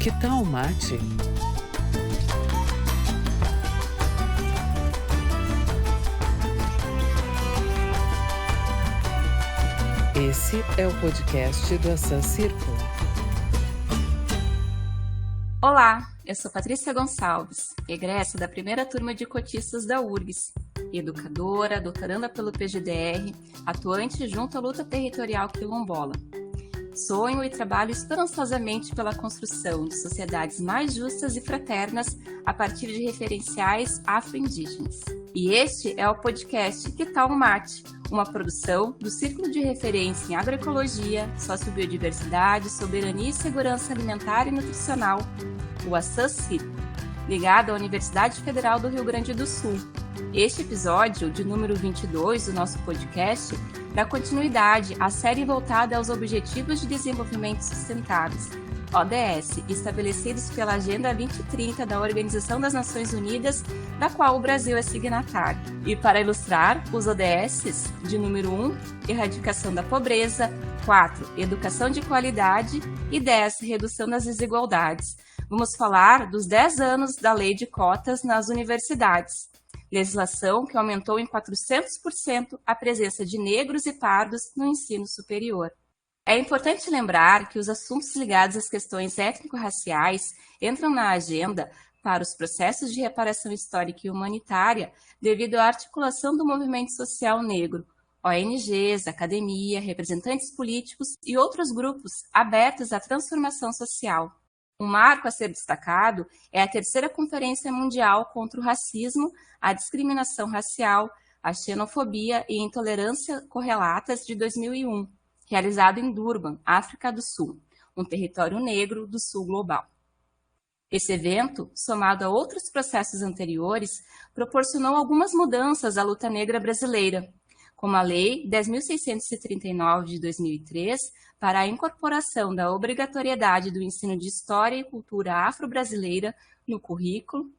Que tal um mate? Esse é o podcast do Assan Círculo. Olá, eu sou Patrícia Gonçalves, egressa da primeira turma de cotistas da URGS, educadora, doutoranda pelo PGDR, atuante junto à luta territorial quilombola. Sonho e trabalho esperançosamente pela construção de sociedades mais justas e fraternas a partir de referenciais afro-indígenas. E este é o podcast Que Tal um Mate?, uma produção do Círculo de Referência em Agroecologia, Sociobiodiversidade, Soberania e Segurança Alimentar e Nutricional, o Assan Círculo, ligado à Universidade Federal do Rio Grande do Sul. Este episódio, de número 22 do nosso podcast, dá continuidade à série voltada aos Objetivos de Desenvolvimento Sustentáveis, ODS, estabelecidos pela Agenda 2030 da Organização das Nações Unidas, da qual o Brasil é signatário. E para ilustrar, os ODSs, de número 1, erradicação da pobreza, 4, educação de qualidade e 10, redução das desigualdades. Vamos falar dos 10 anos da Lei de Cotas nas universidades. Legislação que aumentou em 400% a presença de negros e pardos no ensino superior. É importante lembrar que os assuntos ligados às questões étnico-raciais entram na agenda para os processos de reparação histórica e humanitária devido à articulação do movimento social negro, ONGs, academia, representantes políticos e outros grupos abertos à transformação social. Um marco a ser destacado é a terceira Conferência Mundial contra o Racismo, a Discriminação Racial, a Xenofobia e Intolerância Correlatas de 2001, realizado em Durban, África do Sul, um território negro do sul global. Esse evento, somado a outros processos anteriores, proporcionou algumas mudanças à luta negra brasileira, como a Lei 10.639 de 2003, para a incorporação da obrigatoriedade do ensino de História e Cultura Afro-Brasileira no currículo.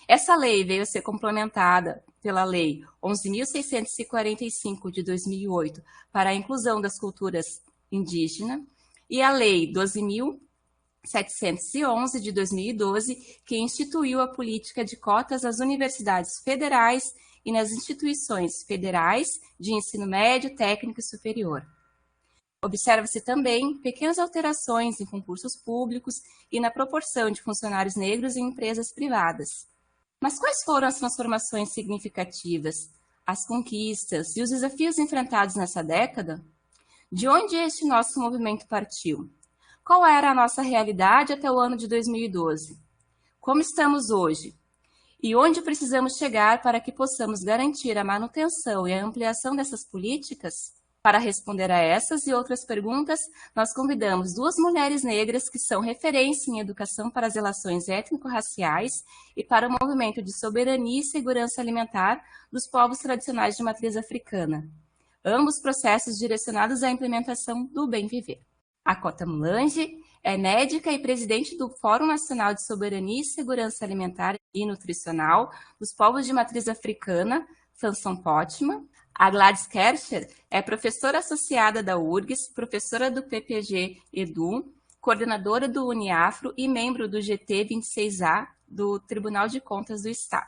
Essa lei veio a ser complementada pela Lei 11.645 de 2008 para a inclusão das culturas indígenas e a Lei 12.711 de 2012, que instituiu a política de cotas nas universidades federais e nas instituições federais de ensino médio, técnico e superior. Observa-se também pequenas alterações em concursos públicos e na proporção de funcionários negros em empresas privadas. Mas quais foram as transformações significativas, as conquistas e os desafios enfrentados nessa década? De onde este nosso movimento partiu? Qual era a nossa realidade até o ano de 2012? Como estamos hoje? E onde precisamos chegar para que possamos garantir a manutenção e a ampliação dessas políticas? Para responder a essas e outras perguntas, nós convidamos duas mulheres negras que são referência em educação para as relações étnico-raciais e para o movimento de soberania e segurança alimentar dos povos tradicionais de matriz africana. Ambos processos direcionados à implementação do bem viver. A Cota Mulange é médica e presidente do Fórum Nacional de Soberania e Segurança Alimentar e Nutricional dos povos de matriz africana, Samson Potman. A Gladys Kercher é professora associada da URGS, professora do PPG Edu, coordenadora do Uniafro e membro do GT 26A do Tribunal de Contas do Estado.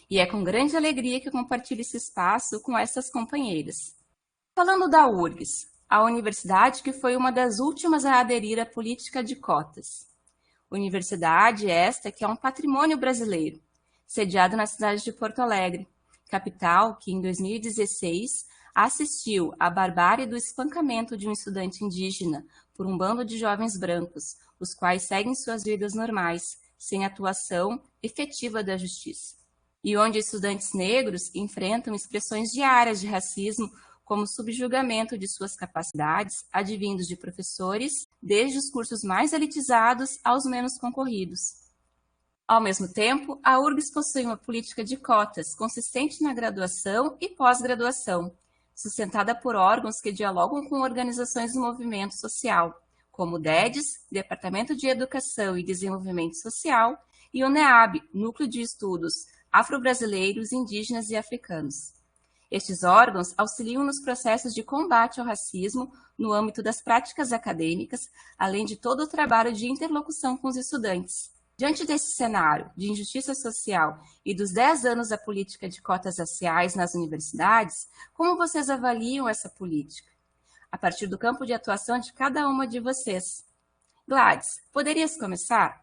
E é com grande alegria que eu compartilho esse espaço com essas companheiras. Falando da URGS, a universidade que foi uma das últimas a aderir à política de cotas. Universidade esta que é um patrimônio brasileiro, sediado na cidade de Porto Alegre, capital que, em 2016, assistiu à barbárie do espancamento de um estudante indígena por um bando de jovens brancos, os quais seguem suas vidas normais, sem atuação efetiva da justiça. E onde estudantes negros enfrentam expressões diárias de racismo, como subjugamento de suas capacidades, advindos de professores, desde os cursos mais elitizados aos menos concorridos. Ao mesmo tempo, a URGS possui uma política de cotas consistente na graduação e pós-graduação, sustentada por órgãos que dialogam com organizações do movimento social, como o DEDES, Departamento de Educação e Desenvolvimento Social, e o NEAB, Núcleo de Estudos Afro-Brasileiros, Indígenas e Africanos. Estes órgãos auxiliam nos processos de combate ao racismo no âmbito das práticas acadêmicas, além de todo o trabalho de interlocução com os estudantes. Diante desse cenário de injustiça social e dos 10 anos da política de cotas raciais nas universidades, como vocês avaliam essa política? A partir do campo de atuação de cada uma de vocês. Gladys, poderias começar?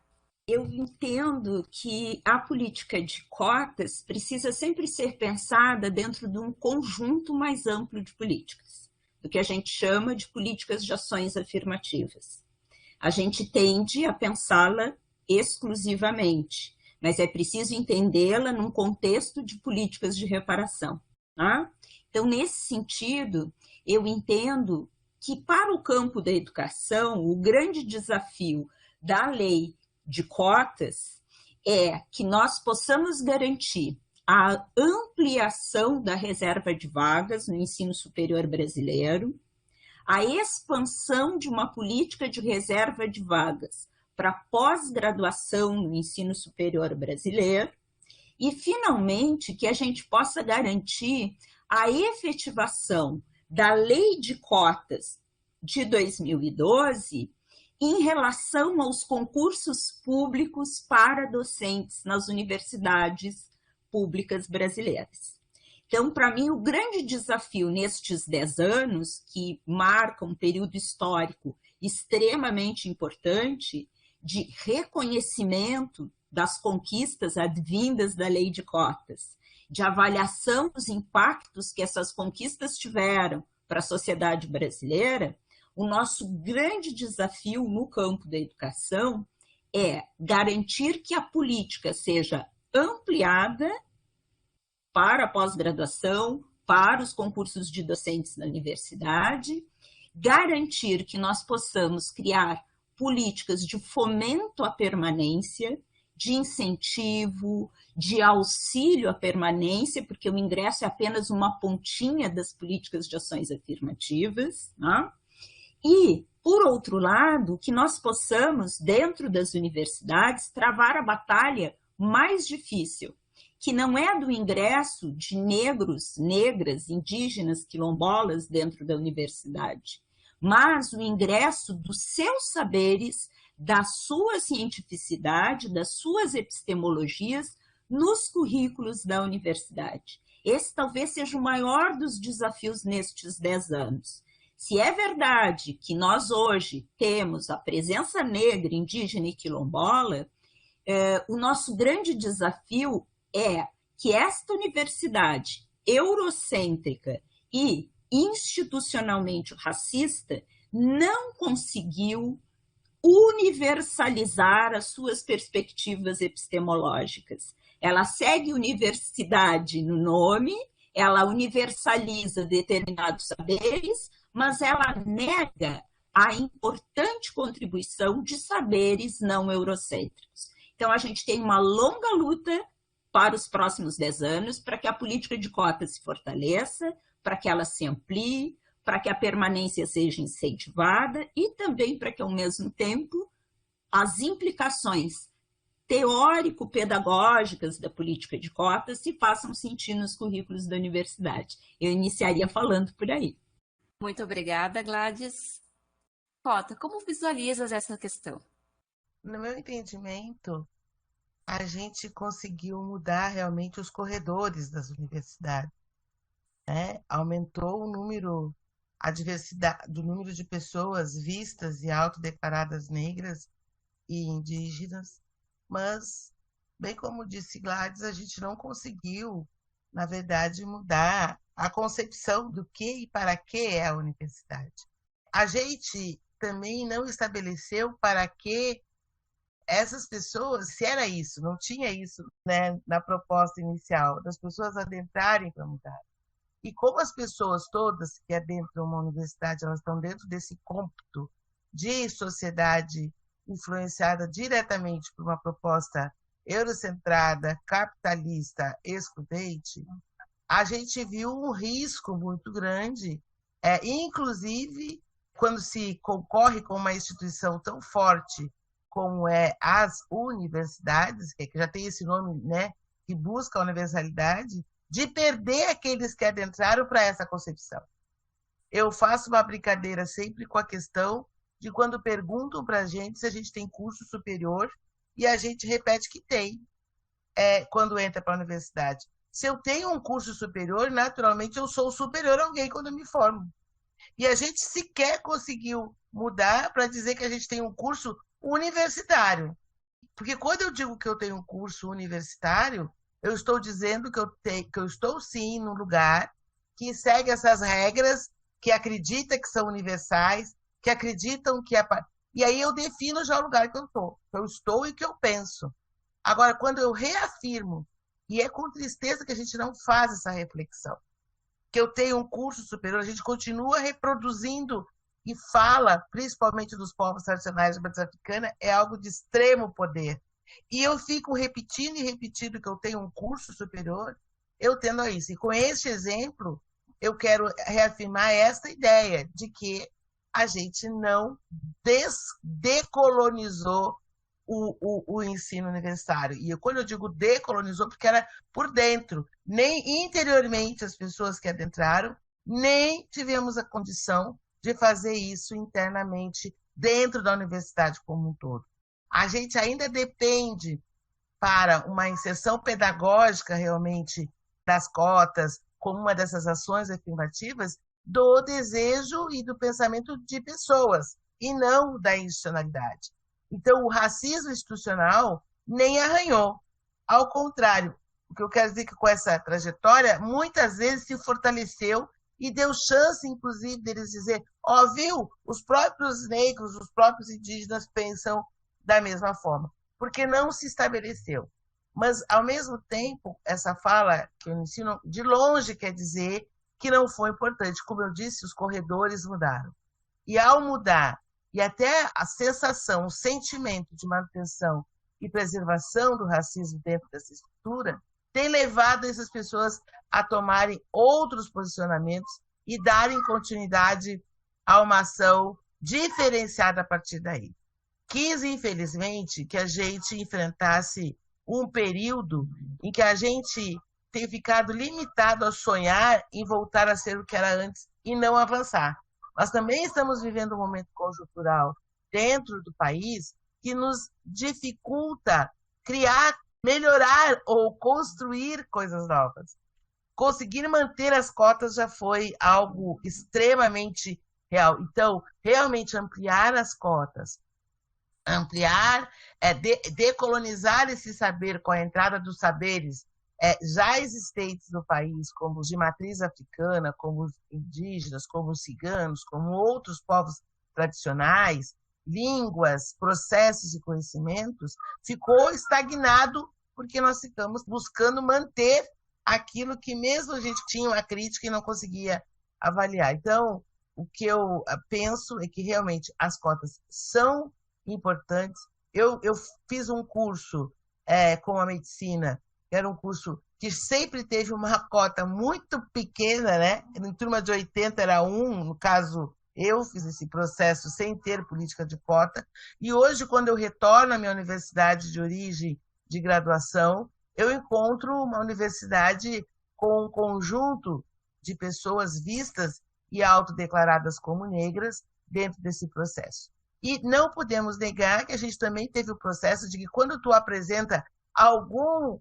Eu entendo que a política de cotas precisa sempre ser pensada dentro de um conjunto mais amplo de políticas, do que a gente chama de políticas de ações afirmativas. A gente tende a pensá-la exclusivamente, mas é preciso entendê-la num contexto de políticas de reparação. Tá? Então, nesse sentido, eu entendo que para o campo da educação, o grande desafio da lei de cotas é que nós possamos garantir a ampliação da reserva de vagas no ensino superior brasileiro, a expansão de uma política de reserva de vagas para pós-graduação no ensino superior brasileiro e, finalmente, que a gente possa garantir a efetivação da lei de cotas de 2012 em relação aos concursos públicos para docentes nas universidades públicas brasileiras. Então, para mim, o grande desafio nestes 10 anos, que marcam um período histórico extremamente importante de reconhecimento das conquistas advindas da lei de cotas, de avaliação dos impactos que essas conquistas tiveram para a sociedade brasileira, o nosso grande desafio no campo da educação é garantir que a política seja ampliada para a pós-graduação, para os concursos de docentes na universidade, garantir que nós possamos criar políticas de fomento à permanência, de incentivo, de auxílio à permanência, porque o ingresso é apenas uma pontinha das políticas de ações afirmativas, né? E, por outro lado, que nós possamos, dentro das universidades, travar a batalha mais difícil, que não é do ingresso de negros, negras, indígenas, quilombolas dentro da universidade, mas o ingresso dos seus saberes, da sua cientificidade, das suas epistemologias nos currículos da universidade. Esse talvez seja o maior dos desafios nestes 10 anos. Se é verdade que nós hoje temos a presença negra, indígena e quilombola, o nosso grande desafio é que esta universidade eurocêntrica e institucionalmente racista não conseguiu universalizar as suas perspectivas epistemológicas. Ela segue universidade no nome, ela universaliza determinados saberes, mas ela nega a importante contribuição de saberes não eurocêntricos. Então, a gente tem uma longa luta para os próximos 10 anos, para que a política de cotas se fortaleça, para que ela se amplie, para que a permanência seja incentivada e também para que, ao mesmo tempo, as implicações teórico-pedagógicas da política de cotas se façam sentir nos currículos da universidade. Eu iniciaria falando por aí. Muito obrigada, Gladys. Cota, como visualizas essa questão? No meu entendimento, a gente conseguiu mudar realmente os corredores das universidades, né? Aumentou o número, a diversidade do número de pessoas vistas e autodeclaradas negras e indígenas, mas, bem como disse Gladys, a gente não conseguiu, na verdade, mudar a concepção do que e para que é a universidade. A gente também não estabeleceu para que essas pessoas, se era isso, não tinha isso, né, na proposta inicial, das pessoas adentrarem para mudar. E como as pessoas todas que adentram uma universidade, elas estão dentro desse cômputo de sociedade influenciada diretamente por uma proposta eurocentrada, capitalista, excludente, a gente viu um risco muito grande, inclusive quando se concorre com uma instituição tão forte como é as universidades, que já tem esse nome, né, que busca a universalidade, de perder aqueles que adentraram para essa concepção. Eu faço uma brincadeira sempre com a questão de quando perguntam para a gente se a gente tem curso superior e a gente repete que tem, quando entra para a universidade. Se eu tenho um curso superior, naturalmente eu sou superior a alguém quando eu me formo. E a gente sequer conseguiu mudar para dizer que a gente tem um curso universitário. Porque quando eu digo que eu tenho um curso universitário, eu estou dizendo que eu estou sim num lugar que segue essas regras, que acredita que são universais, que acreditam que e aí eu defino já o lugar que eu estou e que eu penso. Agora, quando eu reafirmo, e é com tristeza que a gente não faz essa reflexão, que eu tenho um curso superior, a gente continua reproduzindo e fala, principalmente dos povos tradicionais de matriz africana, é algo de extremo poder. E eu fico repetindo e repetindo que eu tenho um curso superior, eu tendo isso. E com este exemplo, eu quero reafirmar esta ideia de que a gente não decolonizou o ensino universitário. E quando eu digo decolonizou, porque era por dentro, nem interiormente as pessoas que adentraram, nem tivemos a condição de fazer isso internamente dentro da universidade como um todo. A gente ainda depende, para uma inserção pedagógica realmente das cotas, como uma dessas ações afirmativas, do desejo e do pensamento de pessoas, e não da institucionalidade. Então, o racismo institucional nem arranhou. Ao contrário, o que eu quero dizer que com essa trajetória, muitas vezes se fortaleceu e deu chance, inclusive, deles dizer, viu, os próprios negros, os próprios indígenas pensam da mesma forma, porque não se estabeleceu. Mas, ao mesmo tempo, essa fala que eu ensino, de longe quer dizer que não foi importante. Como eu disse, os corredores mudaram. E ao mudar, e até a sensação, o sentimento de manutenção e preservação do racismo dentro dessa estrutura, tem levado essas pessoas a tomarem outros posicionamentos e darem continuidade a uma ação diferenciada a partir daí. Quis, infelizmente, que a gente enfrentasse um período em que a gente tem ficado limitado a sonhar em voltar a ser o que era antes e não avançar. Nós também estamos vivendo um momento conjuntural dentro do país que nos dificulta criar, melhorar ou construir coisas novas. Conseguir manter as cotas já foi algo extremamente real. Então, realmente ampliar as cotas, ampliar, decolonizar esse saber com a entrada dos saberes já existentes no país, como os de matriz africana, como os indígenas, como os ciganos, como outros povos tradicionais, línguas, processos e conhecimentos, ficou estagnado porque nós ficamos buscando manter aquilo que mesmo a gente tinha uma crítica e não conseguia avaliar. Então, o que eu penso é que realmente as cotas são importantes. Eu fiz um curso com a medicina, era um curso que sempre teve uma cota muito pequena, né? Em turma de 80 era 1, no caso, eu fiz esse processo sem ter política de cota, e hoje, quando eu retorno à minha universidade de origem de graduação, eu encontro uma universidade com um conjunto de pessoas vistas e autodeclaradas como negras dentro desse processo. E não podemos negar que a gente também teve o processo de que quando tu apresenta alguma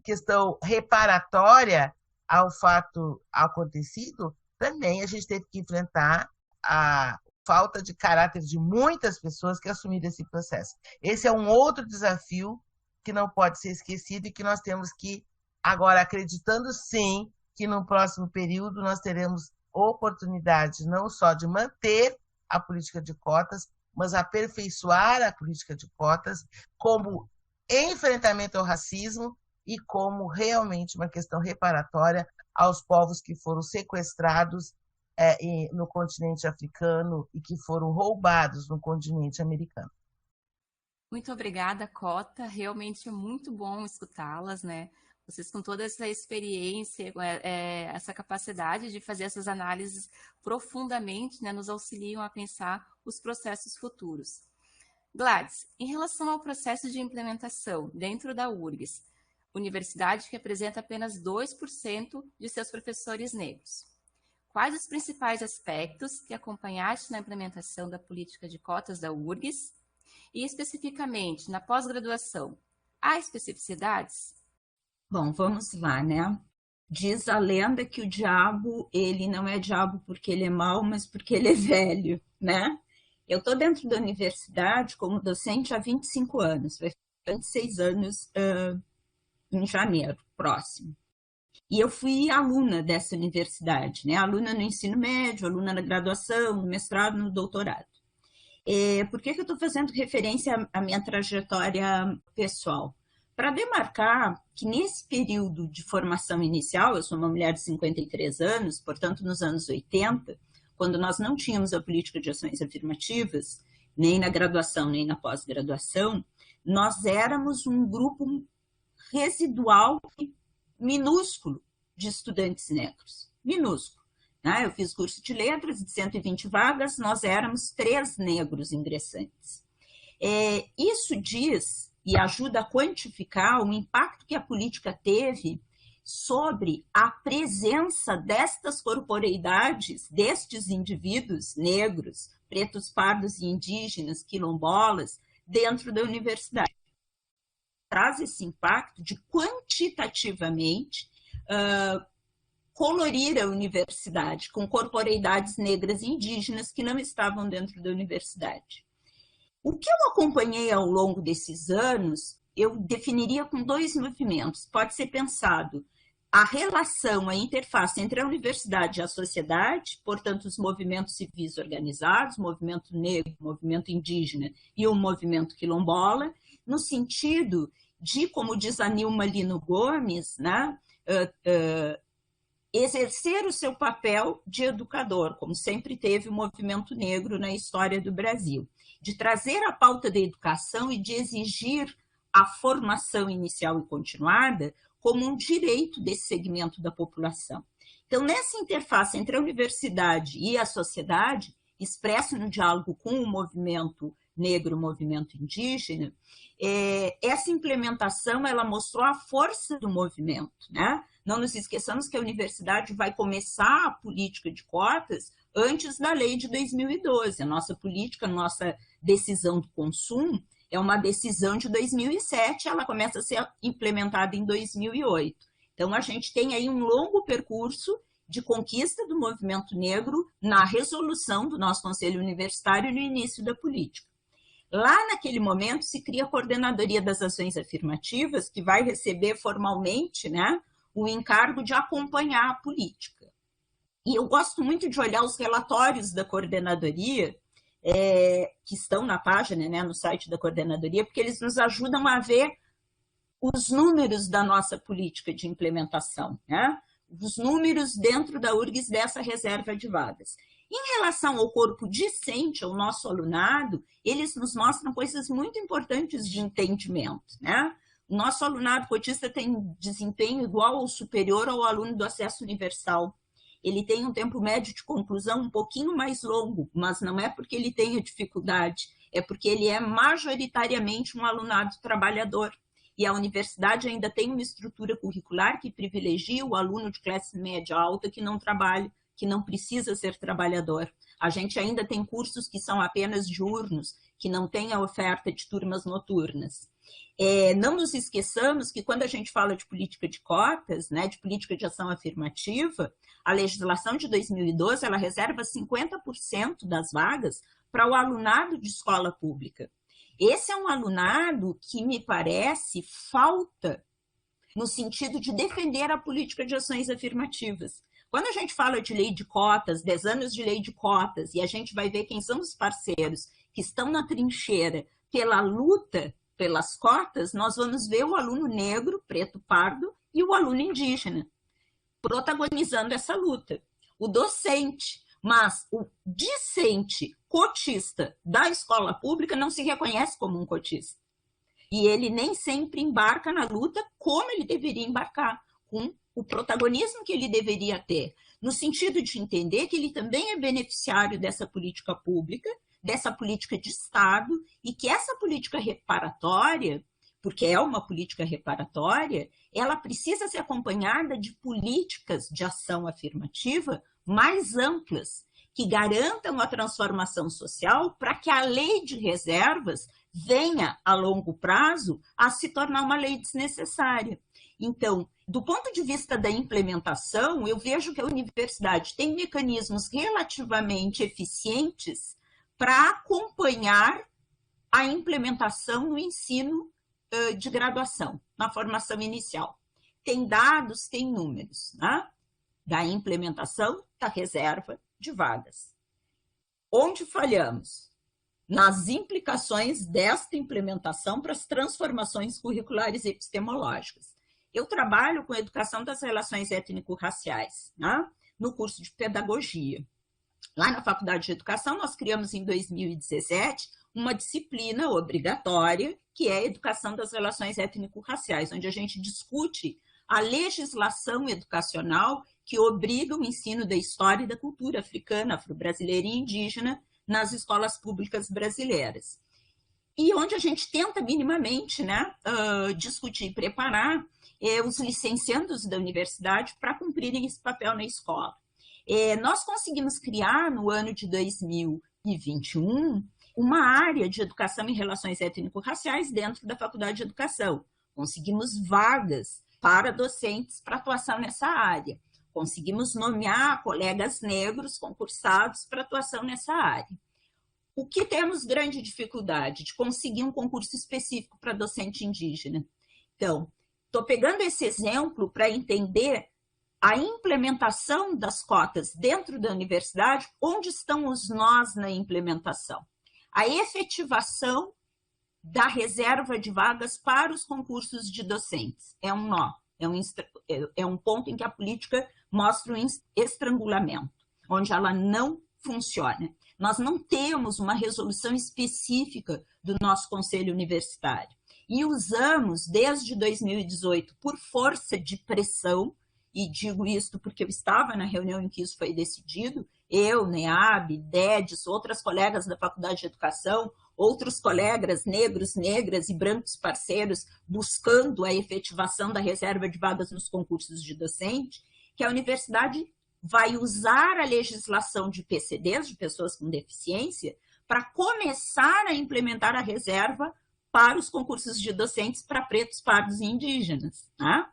questão reparatória ao fato acontecido, também a gente teve que enfrentar a falta de caráter de muitas pessoas que assumiram esse processo. Esse é um outro desafio que não pode ser esquecido e que nós temos que, agora, acreditando sim que no próximo período nós teremos oportunidade não só de manter a política de cotas, mas aperfeiçoar a política de cotas como enfrentamento ao racismo e como realmente uma questão reparatória aos povos que foram sequestrados no continente africano e que foram roubados no continente americano. Muito obrigada, Cota. Realmente é muito bom escutá-las, né? Vocês com toda essa experiência, essa capacidade de fazer essas análises profundamente, né, nos auxiliam a pensar os processos futuros. Gladys, em relação ao processo de implementação dentro da URGS, universidade que apresenta apenas 2% de seus professores negros. Quais os principais aspectos que acompanhaste na implementação da política de cotas da URGS e, especificamente, na pós-graduação? Há especificidades? Bom, vamos lá, né? Diz a lenda que o diabo, ele não é diabo porque ele é mau, mas porque ele é velho, né? Eu estou dentro da universidade como docente há 25 anos, vai fazer 26 anos em janeiro próximo. E eu fui aluna dessa universidade, né? Aluna no ensino médio, aluna na graduação, no mestrado, no doutorado. Por que eu estou fazendo referência à minha trajetória pessoal? Para demarcar que nesse período de formação inicial, eu sou uma mulher de 53 anos, portanto, nos anos 80, quando nós não tínhamos a política de ações afirmativas, nem na graduação, nem na pós-graduação, nós éramos um grupo residual minúsculo de estudantes negros, minúsculo. Né? Eu fiz curso de letras de 120 vagas, nós éramos 3 negros ingressantes. Isso diz e ajuda a quantificar o impacto que a política teve sobre a presença destas corporeidades, destes indivíduos negros, pretos, pardos e indígenas, quilombolas, dentro da universidade. Traz esse impacto de quantitativamente colorir a universidade com corporeidades negras e indígenas que não estavam dentro da universidade. O que eu acompanhei ao longo desses anos, eu definiria com 2 movimentos. Pode ser pensado a relação, a interface entre a universidade e a sociedade, portanto, os movimentos civis organizados, movimento negro, movimento indígena e o movimento quilombola, no sentido de, como diz a Nilma Lino Gomes, né, exercer o seu papel de educador, como sempre teve o movimento negro na história do Brasil, de trazer a pauta da educação e de exigir a formação inicial e continuada como um direito desse segmento da população. Então, nessa interface entre a universidade e a sociedade, expresso no diálogo com o movimento negro, o movimento indígena, essa implementação ela mostrou a força do movimento, né? Não nos esqueçamos que a universidade vai começar a política de cotas antes da lei de 2012. A nossa política, a nossa decisão do consumo é uma decisão de 2007, ela começa a ser implementada em 2008. Então, a gente tem aí um longo percurso de conquista do movimento negro na resolução do nosso Conselho Universitário no início da política. Lá naquele momento se cria a Coordenadoria das Ações Afirmativas, que vai receber formalmente, né, o encargo de acompanhar a política. E eu gosto muito de olhar os relatórios da coordenadoria, que estão na página, né, no site da coordenadoria, porque eles nos ajudam a ver os números da nossa política de implementação, né? Os números dentro da URGS dessa reserva de vagas. Em relação ao corpo discente, ao nosso alunado, eles nos mostram coisas muito importantes de entendimento, né? O nosso alunado cotista tem desempenho igual ou superior ao aluno do acesso universal. Ele tem um tempo médio de conclusão um pouquinho mais longo, mas não é porque ele tenha dificuldade, é porque ele é majoritariamente um alunado trabalhador. E a universidade ainda tem uma estrutura curricular que privilegia o aluno de classe média alta que não trabalha, que não precisa ser trabalhador. A gente ainda tem cursos que são apenas diurnos, que não tem a oferta de turmas noturnas. Não nos esqueçamos que quando a gente fala de política de cotas, né, de política de ação afirmativa, a legislação de 2012 ela reserva 50% das vagas para o alunado de escola pública. Esse é um alunado que me parece falta no sentido de defender a política de ações afirmativas. Quando a gente fala de lei de cotas, 10 anos de lei de cotas, e a gente vai ver quem são os parceiros que estão na trincheira pela luta pelas cotas, nós vamos ver o aluno negro, preto, pardo e o aluno indígena protagonizando essa luta. O docente, mas o discente cotista da escola pública não se reconhece como um cotista. E ele nem sempre embarca na luta como ele deveria embarcar, com o protagonismo que ele deveria ter, no sentido de entender que ele também é beneficiário dessa política pública, dessa política de Estado, e que essa política reparatória porque é uma política reparatória, ela precisa ser acompanhada de políticas de ação afirmativa mais amplas, que garantam a transformação social para que a lei de reservas venha, a longo prazo, a se tornar uma lei desnecessária. Então, do ponto de vista da implementação, eu vejo que a universidade tem mecanismos relativamente eficientes para acompanhar a implementação no ensino de graduação, na formação inicial. Tem dados, tem números, né? Da implementação da reserva de vagas. Onde falhamos? Nas implicações desta implementação para as transformações curriculares e epistemológicas. Eu trabalho com educação das relações étnico-raciais, né? No curso de pedagogia. Lá na Faculdade de Educação, nós criamos em 2017 uma disciplina obrigatória, que é a educação das relações étnico-raciais, onde a gente discute a legislação educacional que obriga o ensino da história e da cultura africana, afro-brasileira e indígena nas escolas públicas brasileiras. E onde a gente tenta minimamente, né, discutir e preparar os licenciandos da universidade para cumprirem esse papel na escola. Nós conseguimos criar, no ano de 2021, uma área de educação em relações étnico-raciais dentro da Faculdade de Educação. Conseguimos vagas para docentes para atuação nessa área. Conseguimos nomear colegas negros concursados para atuação nessa área. O que temos grande dificuldade? De conseguir um concurso específico para docente indígena. Então, estou pegando esse exemplo para entender a implementação das cotas dentro da universidade, onde estão os nós na implementação. A efetivação da reserva de vagas para os concursos de docentes é um nó, é um ponto em que a política mostra um estrangulamento, onde ela não funciona. Nós não temos uma resolução específica do nosso conselho universitário e usamos desde 2018 por força de pressão, e digo isto porque eu estava na reunião em que isso foi decidido, eu, NEAB, DEDES, outras colegas da Faculdade de Educação, outros colegas negros, negras e brancos parceiros buscando a efetivação da reserva de vagas nos concursos de docente, que a universidade vai usar a legislação de PCDs, de pessoas com deficiência, para começar a implementar a reserva para os concursos de docentes para pretos, pardos e indígenas. Tá?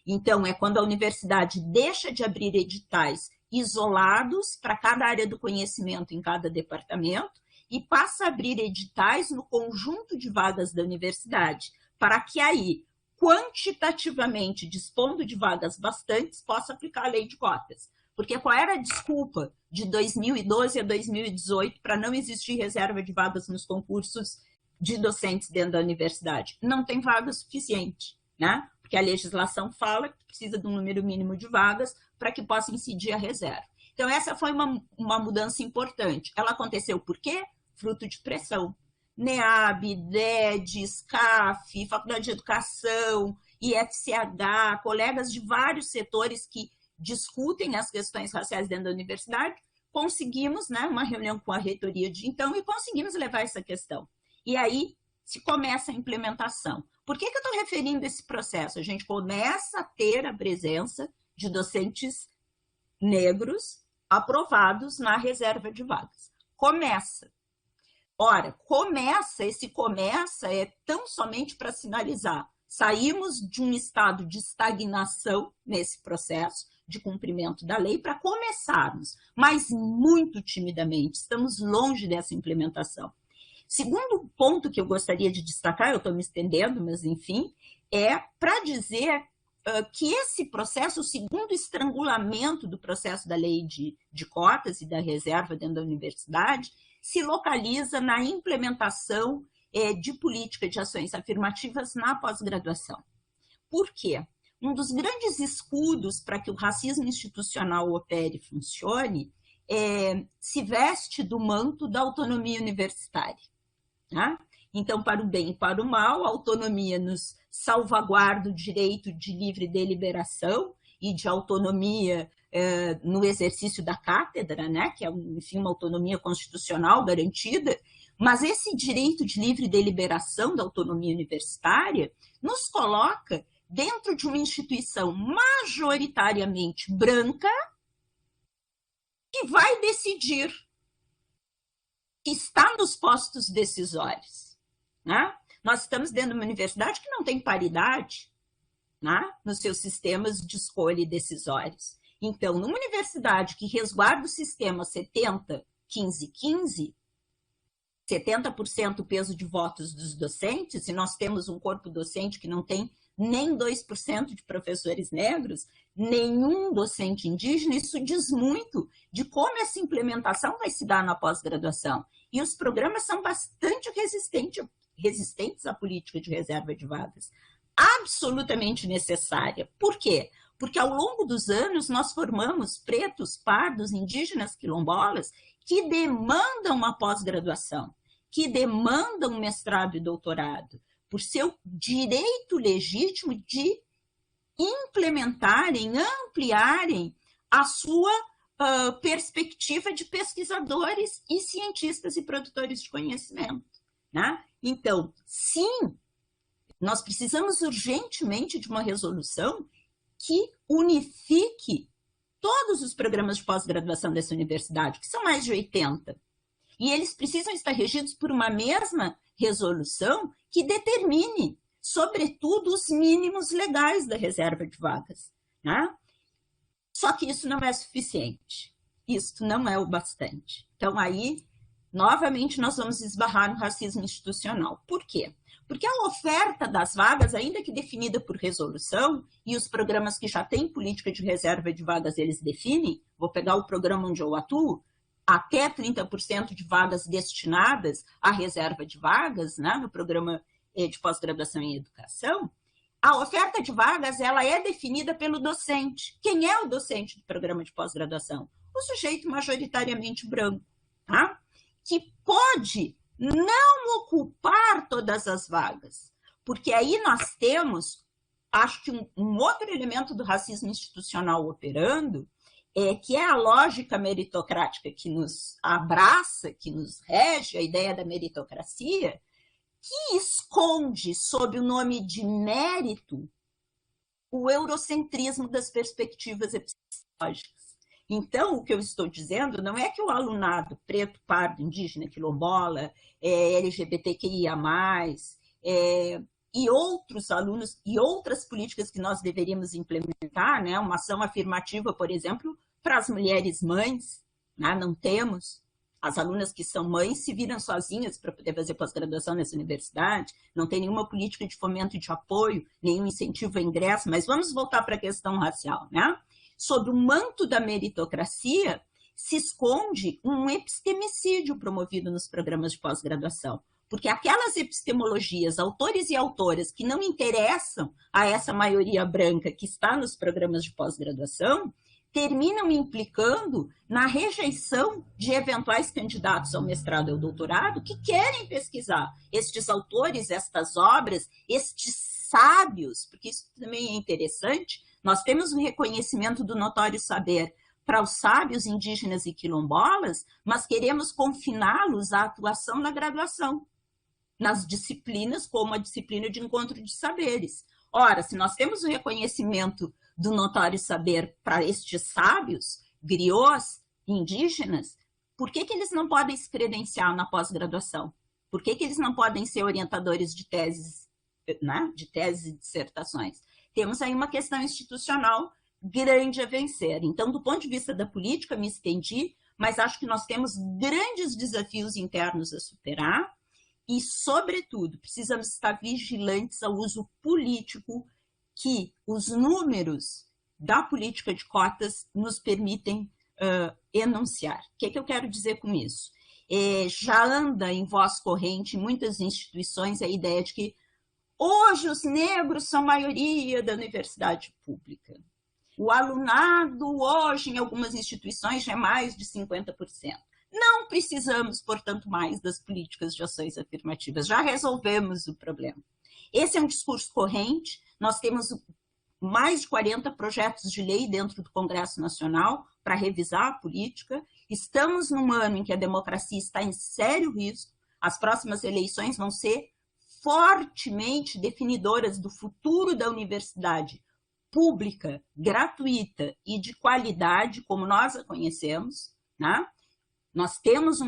Então, é quando a universidade deixa de abrir editais isolados para cada área do conhecimento em cada departamento e passa a abrir editais no conjunto de vagas da universidade, para que aí, quantitativamente, dispondo de vagas bastantes, possa aplicar a lei de cotas. Porque qual era a desculpa de 2012 a 2018 para não existir reserva de vagas nos concursos de docentes dentro da universidade? Não tem vaga suficiente, né? Porque a legislação fala que precisa de um número mínimo de vagas para que possa incidir a reserva. Então, essa foi uma mudança importante. Ela aconteceu por quê? Fruto de pressão. NEAB, DEDES, CAF, Faculdade de Educação, IFCH, colegas de vários setores que discutem as questões raciais dentro da universidade, conseguimos, né, uma reunião com a reitoria de então e conseguimos levar essa questão. E aí se começa a implementação. Por que eu estou referindo esse processo? A gente começa a ter a presença de docentes negros aprovados na reserva de vagas. Começa. Ora, esse começa é tão somente para sinalizar. Saímos de um estado de estagnação nesse processo de cumprimento da lei para começarmos, mas muito timidamente, estamos longe dessa implementação. Segundo ponto que eu gostaria de destacar, eu estou me estendendo, mas enfim, é para dizer que esse processo, o segundo estrangulamento do processo da lei de cotas e da reserva dentro da universidade, se localiza na implementação de política de ações afirmativas na pós-graduação. Por quê? Um dos grandes escudos para que o racismo institucional opere e funcione se veste do manto da autonomia universitária. Tá? Então, para o bem e para o mal, a autonomia nos salvaguarda o direito de livre deliberação e de autonomia no exercício da cátedra, né, que é, enfim, uma autonomia constitucional garantida, mas esse direito de livre deliberação da autonomia universitária nos coloca dentro de uma instituição majoritariamente branca que vai decidir, que está nos postos decisórios, né? Nós estamos dentro de uma universidade que não tem paridade, né, nos seus sistemas de escolha e decisórios. Então, numa universidade que resguarda o sistema 70, 15, 15, 70% o peso de votos dos docentes, e nós temos um corpo docente que não tem nem 2% de professores negros, nenhum docente indígena, isso diz muito de como essa implementação vai se dar na pós-graduação. E os programas são bastante resistentes à política de reserva de vagas. Absolutamente necessária. Por quê? Porque ao longo dos anos nós formamos pretos, pardos, indígenas, quilombolas que demandam uma pós-graduação, que demandam mestrado e doutorado, por seu direito legítimo de implementarem, ampliarem a sua perspectiva de pesquisadores e cientistas e produtores de conhecimento, né? Então, sim, nós precisamos urgentemente de uma resolução que unifique todos os programas de pós-graduação dessa universidade, que são mais de 80. E eles precisam estar regidos por uma mesma resolução que determine, sobretudo, os mínimos legais da reserva de vagas, né? Só que isso não é suficiente. Isso não é o bastante. Então, aí, novamente, nós vamos esbarrar no racismo institucional. Por quê? Porque a oferta das vagas, ainda que definida por resolução, e os programas que já têm política de reserva de vagas, eles definem, vou pegar o programa onde eu atuo, até 30% de vagas destinadas à reserva de vagas, né, no programa de pós-graduação em educação, a oferta de vagas ela é definida pelo docente. Quem é o docente do programa de pós-graduação? O sujeito majoritariamente branco, tá? Que pode não ocupar todas as vagas, porque aí nós temos, acho que um outro elemento do racismo institucional operando, que é a lógica meritocrática que nos abraça, que nos rege, a ideia da meritocracia, que esconde, sob o nome de mérito, o eurocentrismo das perspectivas epistemológicas. Então, o que eu estou dizendo não é que o alunado preto, pardo, indígena, quilombola, LGBTQIA+, e outros alunos e outras políticas que nós deveríamos implementar, né? Uma ação afirmativa, por exemplo, para as mulheres mães, né? Não temos. As alunas que são mães se viram sozinhas para poder fazer pós-graduação nessa universidade, não tem nenhuma política de fomento e de apoio, nenhum incentivo ao ingresso, mas vamos voltar para a questão racial, né? Sob o manto da meritocracia, se esconde um epistemicídio promovido nos programas de pós-graduação, porque aquelas epistemologias, autores e autoras que não interessam a essa maioria branca que está nos programas de pós-graduação, terminam implicando na rejeição de eventuais candidatos ao mestrado e ao doutorado que querem pesquisar estes autores, estas obras, estes sábios, porque isso também é interessante. Nós temos um reconhecimento do notório saber para os sábios indígenas e quilombolas, mas queremos confiná-los à atuação na graduação, nas disciplinas como a disciplina de encontro de saberes. Ora, se nós temos o reconhecimento do notório saber para estes sábios, griots, indígenas, por que eles não podem se credenciar na pós-graduação? Por que eles não podem ser orientadores de teses, né? De teses e dissertações? Temos aí uma questão institucional grande a vencer. Então, do ponto de vista da política, me estendi, mas acho que nós temos grandes desafios internos a superar e, sobretudo, precisamos estar vigilantes ao uso político que os números da política de cotas nos permitem enunciar. O que eu quero dizer com isso? Já anda em voz corrente em muitas instituições a ideia de que hoje os negros são maioria da universidade pública. O alunado hoje em algumas instituições já é mais de 50%. Não precisamos, portanto, mais das políticas de ações afirmativas. Já resolvemos o problema. Esse é um discurso corrente. Nós temos mais de 40 projetos de lei dentro do Congresso Nacional para revisar a política. Estamos num ano em que a democracia está em sério risco. As próximas eleições vão ser fortemente definidoras do futuro da universidade pública, gratuita e de qualidade, como nós a conhecemos, né? Nós temos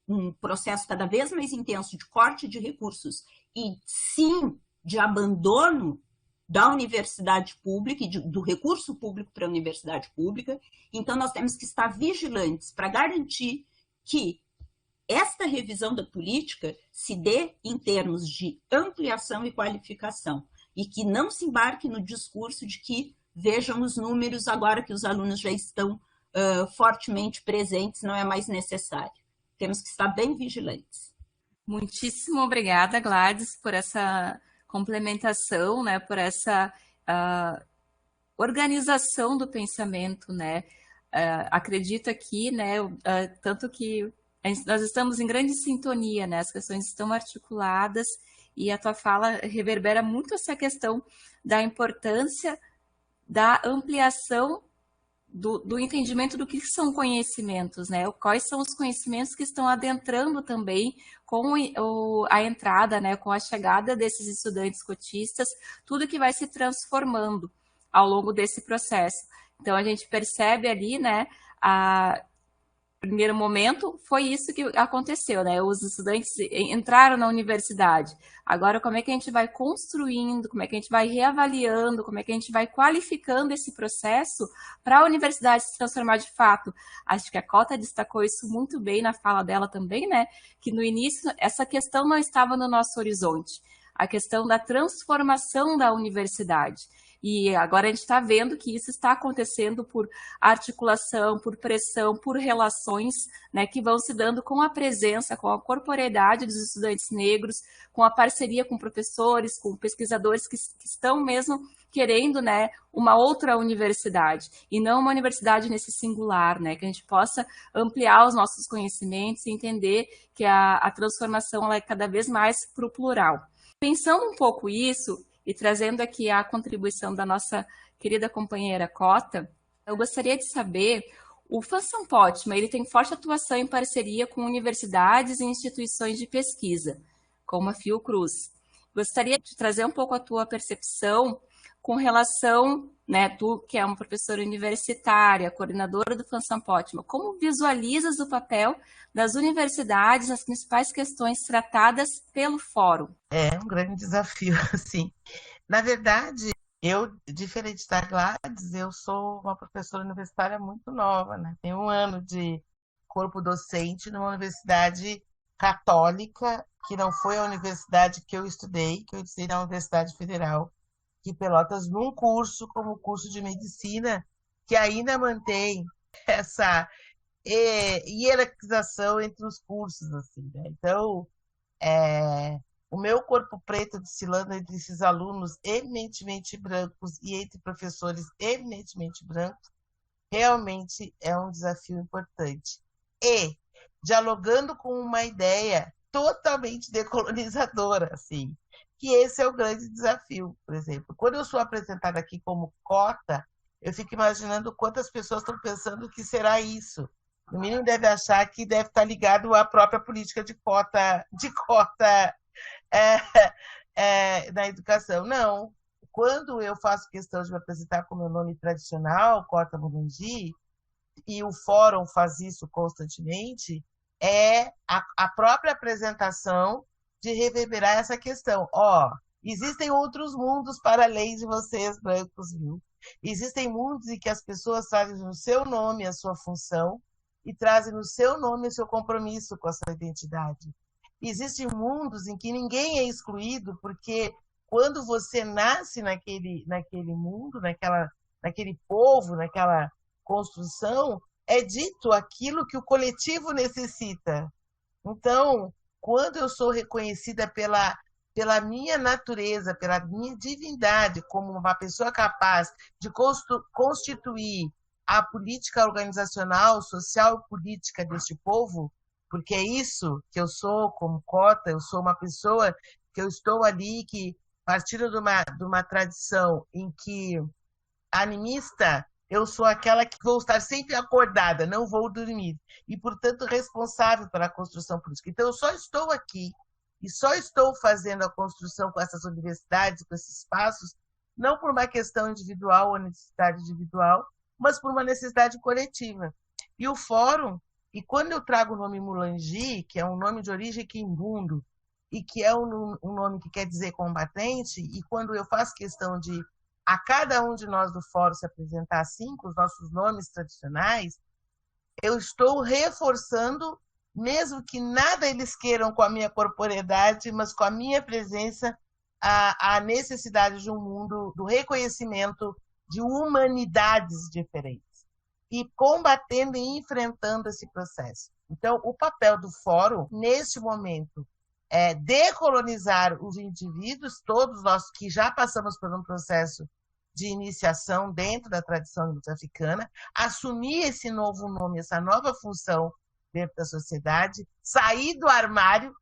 um processo cada vez mais intenso de corte de recursos e, sim, de abandono da universidade pública e do recurso público para a universidade pública. Então, nós temos que estar vigilantes para garantir que esta revisão da política se dê em termos de ampliação e qualificação e que não se embarque no discurso de que vejam os números agora que os alunos já estão fortemente presentes, não é mais necessário. Temos que estar bem vigilantes. Muitíssimo obrigada, Gladys, por essa complementação, né, por essa organização do pensamento, né? Acredito aqui, né, tanto que nós estamos em grande sintonia, né? As questões estão articuladas e a tua fala reverbera muito essa questão da importância da ampliação do entendimento do que são conhecimentos, né? Quais são os conhecimentos que estão adentrando também com a entrada, né? Com a chegada desses estudantes cotistas, tudo que vai se transformando ao longo desse processo. Então, a gente percebe ali, né? Primeiro momento foi isso que aconteceu, né? Os estudantes entraram na universidade. Agora, como é que a gente vai construindo, como é que a gente vai reavaliando, como é que a gente vai qualificando esse processo para a universidade se transformar de fato? Acho que a Cota destacou isso muito bem na fala dela também, né? Que no início essa questão não estava no nosso horizonte, a questão da transformação da universidade. E agora a gente está vendo que isso está acontecendo por articulação, por pressão, por relações, né, que vão se dando com a presença, com a corporeidade dos estudantes negros, com a parceria com professores, com pesquisadores que estão mesmo querendo, né, uma outra universidade, e não uma universidade nesse singular, né, que a gente possa ampliar os nossos conhecimentos e entender que a transformação ela é cada vez mais para o plural. Pensando um pouco isso, e trazendo aqui a contribuição da nossa querida companheira Cota, eu gostaria de saber, o FANSAMPOTMA, ele tem forte atuação em parceria com universidades e instituições de pesquisa, como a Fiocruz. Gostaria de trazer um pouco a tua percepção com relação, né, tu que é uma professora universitária, coordenadora do FANSAMPOTMA, como visualizas o papel das universidades nas principais questões tratadas pelo fórum? É um grande desafio, assim. Na verdade, eu, diferente da Gladys, eu sou uma professora universitária muito nova, né? Tenho 1 ano de corpo docente numa universidade católica, que não foi a universidade que eu estudei na Universidade Federal de Pelotas, num curso como o curso de medicina, que ainda mantém essa hierarquização entre os cursos, assim, né? Então, o meu corpo preto desfilando entre esses alunos eminentemente brancos e entre professores eminentemente brancos, realmente é um desafio importante. E dialogando com uma ideia totalmente decolonizadora, assim, que esse é o grande desafio. Por exemplo, quando eu sou apresentada aqui como cota, eu fico imaginando quantas pessoas estão pensando que será isso. No mínimo deve achar que deve estar ligado à própria política de cota na educação. Não. Quando eu faço questão de me apresentar com meu nome tradicional, Cota Murundi, e o fórum faz isso constantemente, é a própria apresentação de reverberar essa questão. Existem outros mundos para além de vocês, brancos, viu? Existem mundos em que as pessoas trazem no seu nome a sua função e trazem no seu nome o seu compromisso com a sua identidade. Existem mundos em que ninguém é excluído, porque quando você nasce naquele mundo, naquele povo, naquela construção, é dito aquilo que o coletivo necessita. Então, quando eu sou reconhecida pela minha natureza, pela minha divindade, como uma pessoa capaz de constituir a política organizacional, social e política deste povo, porque é isso que eu sou como cota, eu sou uma pessoa que eu estou ali, que partindo de uma tradição em que animista, eu sou aquela que vou estar sempre acordada, não vou dormir. E, portanto, responsável pela construção política. Então, eu só estou aqui e só estou fazendo a construção com essas universidades, com esses espaços, não por uma questão individual ou necessidade individual, mas por uma necessidade coletiva. E o fórum, e quando eu trago o nome Mulangi, que é um nome de origem quimbundo, e que é um nome que quer dizer combatente, e quando eu faço questão de a cada um de nós do fórum se apresentar assim, com os nossos nomes tradicionais, eu estou reforçando, mesmo que nada eles queiram com a minha corporeidade, mas com a minha presença, a necessidade de um mundo do reconhecimento de humanidades diferentes e combatendo e enfrentando esse processo. Então, o papel do fórum, neste momento, é decolonizar os indivíduos, todos nós que já passamos por um processo de iniciação dentro da tradição africana, assumir esse novo nome, essa nova função dentro da sociedade, sair do armário.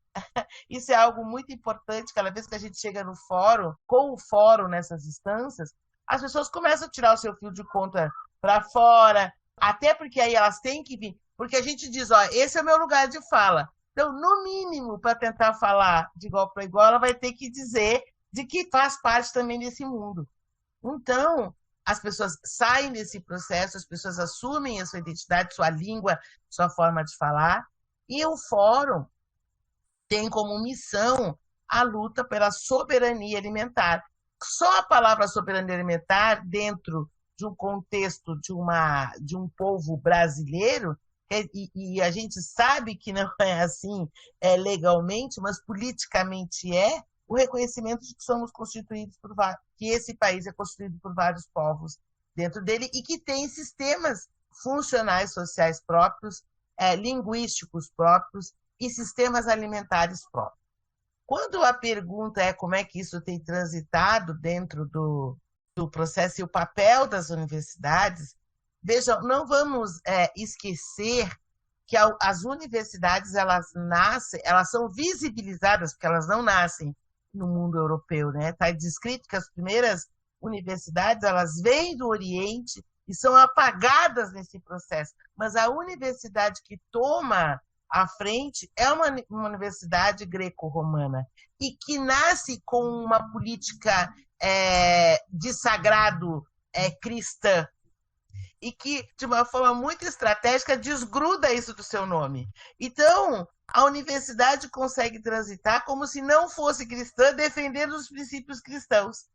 Isso é algo muito importante. Cada vez que a gente chega no fórum, com o fórum nessas instâncias, as pessoas começam a tirar o seu fio de conta para fora, até porque aí elas têm que vir, porque a gente diz, ó, esse é o meu lugar de fala. Então, no mínimo, para tentar falar de igual para igual, ela vai ter que dizer de que faz parte também desse mundo. Então, as pessoas saem desse processo, as pessoas assumem a sua identidade, sua língua, sua forma de falar, e o fórum tem como missão a luta pela soberania alimentar. Só a palavra soberania alimentar, dentro de um contexto de um povo brasileiro, e a gente sabe que não é assim legalmente, mas politicamente o reconhecimento de que somos constituídos que esse país é constituído por vários povos dentro dele e que tem sistemas funcionais sociais próprios, linguísticos próprios e sistemas alimentares próprios. Quando a pergunta é como é que isso tem transitado dentro do processo e o papel das universidades, vejam, não vamos esquecer que as universidades elas são visibilizadas, porque elas não nascem no mundo europeu, né? Está descrito que as primeiras universidades elas vêm do Oriente e são apagadas nesse processo, mas a universidade que toma à frente é uma universidade greco-romana e que nasce com uma política de sagrado cristã e que, de uma forma muito estratégica, desgruda isso do seu nome. Então, a universidade consegue transitar como se não fosse cristã, defendendo os princípios cristãos.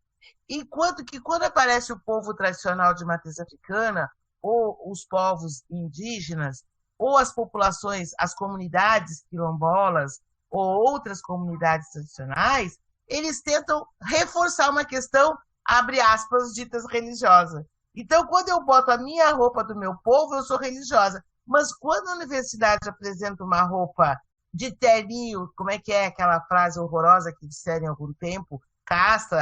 Enquanto que, quando aparece o povo tradicional de matriz africana, ou os povos indígenas, ou as populações, as comunidades quilombolas, ou outras comunidades tradicionais, eles tentam reforçar uma questão, abre aspas, ditas religiosa. Então, quando eu boto a minha roupa do meu povo, eu sou religiosa. Mas quando a universidade apresenta uma roupa de terninho, como é que é aquela frase horrorosa que disseram em algum tempo, casta,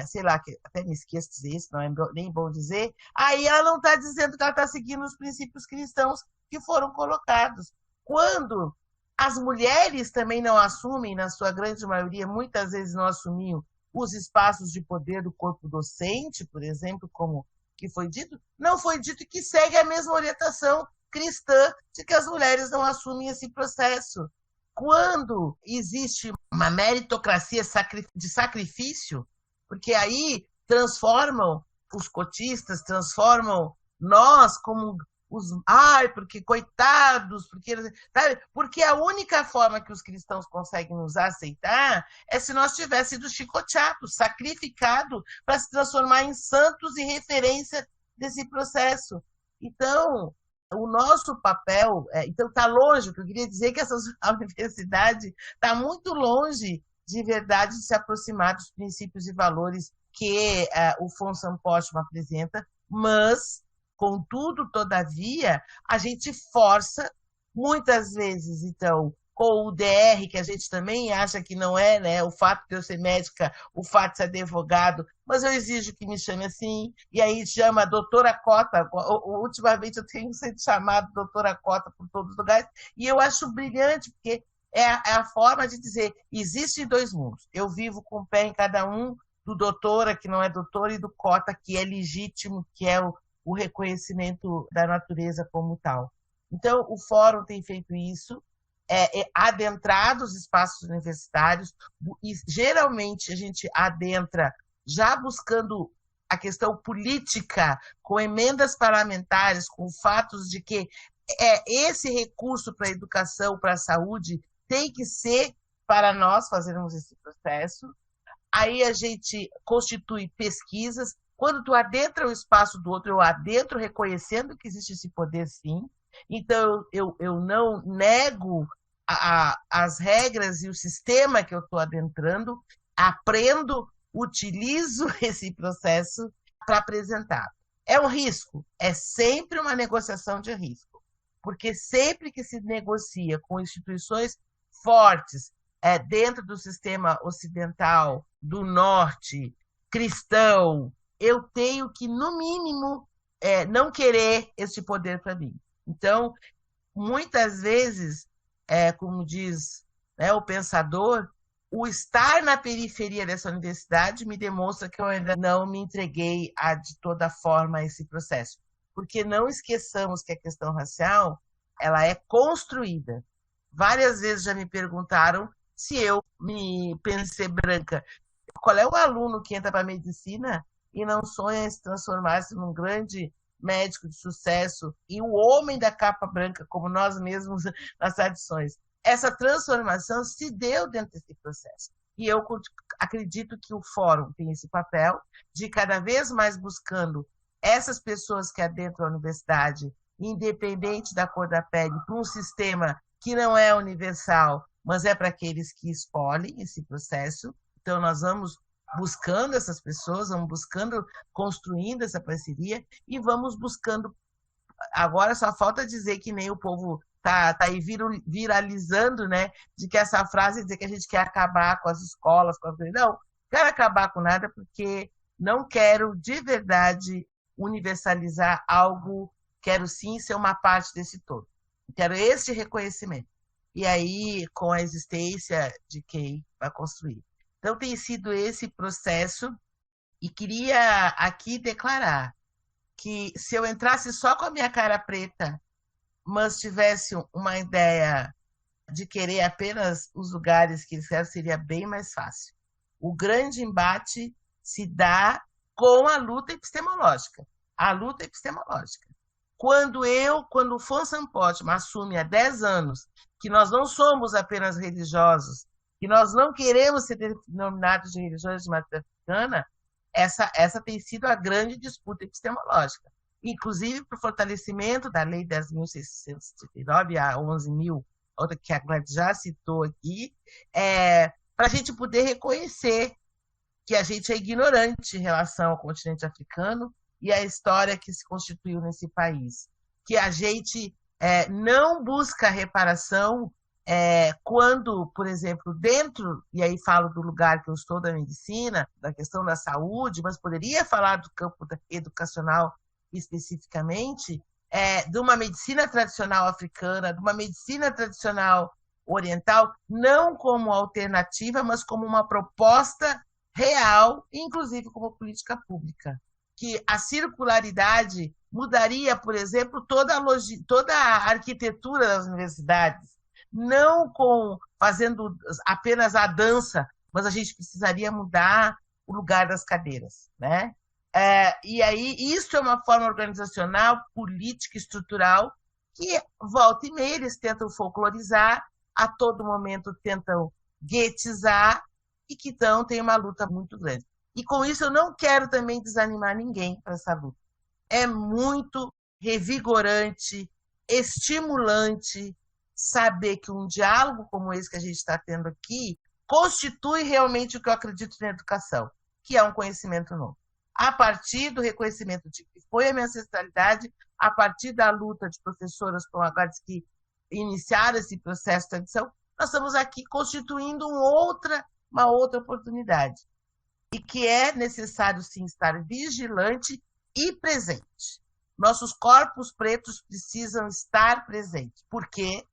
sei lá, que até me esqueço de dizer isso, não é nem bom dizer, aí ela não está dizendo que ela está seguindo os princípios cristãos que foram colocados. Quando as mulheres também não assumem, na sua grande maioria, muitas vezes não assumiam os espaços de poder do corpo docente, por exemplo, como que foi dito, não foi dito que segue a mesma orientação cristã de que as mulheres não assumem esse processo. Quando existe uma meritocracia de sacrifício, porque aí transformam os cotistas, transformam nós como porque coitados, porque a única forma que os cristãos conseguem nos aceitar é se nós tivéssemos sido chicoteados, sacrificados para se transformar em santos e referência desse processo. Então, o nosso papel, então está longe, o que eu queria dizer é que a universidade está muito longe de verdade de se aproximar dos princípios e valores que o Fonsan Postman apresenta, mas contudo, todavia, a gente força, muitas vezes, então, com o DR, que a gente também acha que não é, né? O fato de eu ser médica, o fato de ser advogado, mas eu exijo que me chame assim, e aí chama doutora Cota. Ultimamente eu tenho sido chamado doutora Cota por todos os lugares, e eu acho brilhante, porque é a forma de dizer, existem dois mundos, eu vivo com o pé em cada um, do doutora, que não é doutora, e do cota, que é legítimo, que é o reconhecimento da natureza como tal. Então, o fórum tem feito isso, adentrado os espaços universitários, e geralmente a gente adentra já buscando a questão política, com emendas parlamentares, com fatos de que esse recurso para a educação, para a saúde, tem que ser para nós fazermos esse processo. Aí a gente constitui pesquisas. Quando tu adentra o espaço do outro, eu adentro reconhecendo que existe esse poder, sim. Então, eu não nego as regras e o sistema que eu estou adentrando, aprendo, utilizo esse processo para apresentar. É um risco? É sempre uma negociação de risco, porque sempre que se negocia com instituições fortes dentro do sistema ocidental, do norte, cristão, eu tenho que, no mínimo, não querer esse poder para mim. Então, muitas vezes, como diz o pensador, o estar na periferia dessa universidade me demonstra que eu ainda não me entreguei de toda forma a esse processo. Porque não esqueçamos que a questão racial ela é construída. Várias vezes já me perguntaram se eu me pensei branca. Qual é o aluno que entra para a medicina e não sonha em se transformar-se num grande médico de sucesso e o homem da capa branca, como nós mesmos nas tradições? Essa transformação se deu dentro desse processo. E eu acredito que o fórum tem esse papel de cada vez mais buscando essas pessoas que adentram a universidade, independente da cor da pele, para um sistema que não é universal, mas é para aqueles que escolhem esse processo. Então, nós vamos buscando essas pessoas, vamos buscando, construindo essa parceria e vamos buscando. Agora só falta dizer que nem o povo tá aí viralizando, né, de que essa frase dizer que a gente quer acabar com as escolas, não quero acabar com nada, porque não quero de verdade universalizar algo, quero sim ser uma parte desse todo. Quero esse reconhecimento. E aí, com a existência de quem vai construir. Então, tem sido esse processo, e queria aqui declarar que se eu entrasse só com a minha cara preta, mas tivesse uma ideia de querer apenas os lugares que eles querem, seria bem mais fácil. O grande embate se dá com a luta epistemológica. A luta epistemológica. Quando o Fonsan Potman assume há 10 anos que nós não somos apenas religiosos, que nós não queremos ser denominados de religiões de matriz africana, essa tem sido a grande disputa epistemológica. Inclusive para o fortalecimento da Lei 10.639, a 11.000, outra que a Gladys já citou aqui, para a gente poder reconhecer que a gente é ignorante em relação ao continente africano e à história que se constituiu nesse país. Que a gente não busca reparação quando, por exemplo, dentro, e aí falo do lugar que eu estou da medicina, da questão da saúde, mas poderia falar do campo educacional especificamente, de uma medicina tradicional africana, de uma medicina tradicional oriental, não como alternativa, mas como uma proposta real, inclusive como política pública. Que a circularidade mudaria, por exemplo, toda a arquitetura das universidades, não fazendo apenas a dança, mas a gente precisaria mudar o lugar das cadeiras, né? E aí, isso é uma forma organizacional, política, estrutural, que volta e meia eles tentam folclorizar, a todo momento tentam guetizar, e que então tem uma luta muito grande. E com isso eu não quero também desanimar ninguém para essa luta. É muito revigorante, estimulante saber que um diálogo como esse que a gente está tendo aqui constitui realmente o que eu acredito na educação, que é um conhecimento novo. A partir do reconhecimento de que foi a minha ancestralidade, a partir da luta de professoras como a Gladys que iniciaram esse processo de tradição, nós estamos aqui constituindo uma outra oportunidade. E que é necessário, sim, estar vigilante e presente. Nossos corpos pretos precisam estar presentes. Por quê?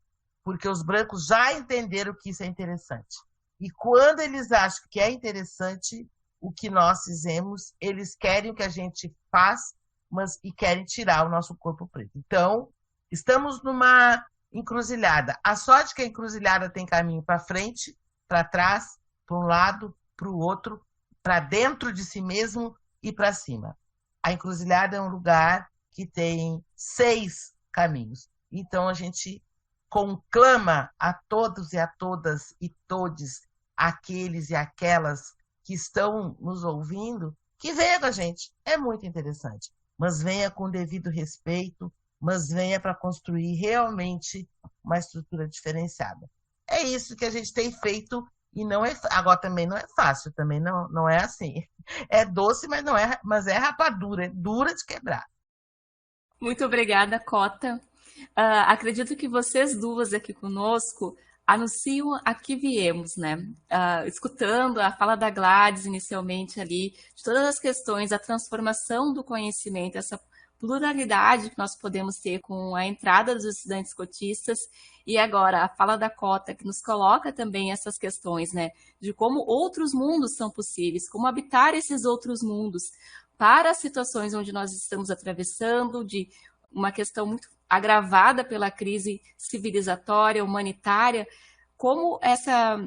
Porque os brancos já entenderam que isso é interessante. E quando eles acham que é interessante, o que nós fizemos, eles querem o que a gente faz, mas e querem tirar o nosso corpo preto. Então, estamos numa encruzilhada. A sorte que a encruzilhada tem caminho para frente, para trás, para um lado, para o outro, para dentro de si mesmo e para cima. A encruzilhada é um lugar que tem 6 caminhos. Então, a gente conclama a todos e a todas e todes, aqueles e aquelas que estão nos ouvindo, que venha com a gente. É muito interessante. Mas venha com o devido respeito, mas venha para construir realmente uma estrutura diferenciada. É isso que a gente tem feito e não é, agora também não é fácil, também não é assim. É doce, mas é rapadura, é dura de quebrar. Muito obrigada, Cota. Acredito que vocês duas aqui conosco anunciam a que viemos, né? Escutando a fala da Gladys inicialmente ali, de todas as questões, a transformação do conhecimento, essa pluralidade que nós podemos ter com a entrada dos estudantes cotistas, e agora a fala da Cota, que nos coloca também essas questões, né? De como outros mundos são possíveis, como habitar esses outros mundos para as situações onde nós estamos atravessando, de uma questão muito agravada pela crise civilizatória, humanitária, como essa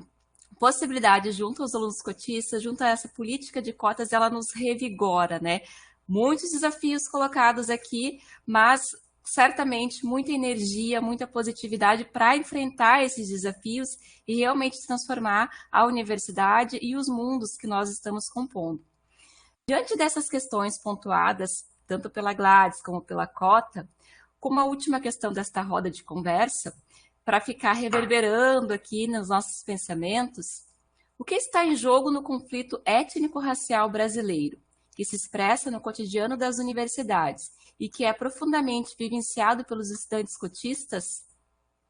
possibilidade, junto aos alunos cotistas, junto a essa política de cotas, ela nos revigora, né? Muitos desafios colocados aqui, mas certamente muita energia, muita positividade para enfrentar esses desafios e realmente transformar a universidade e os mundos que nós estamos compondo. Diante dessas questões pontuadas, tanto pela Gladys como pela Cota, como a última questão desta roda de conversa, para ficar reverberando aqui nos nossos pensamentos, o que está em jogo no conflito étnico-racial brasileiro, que se expressa no cotidiano das universidades e que é profundamente vivenciado pelos estudantes cotistas?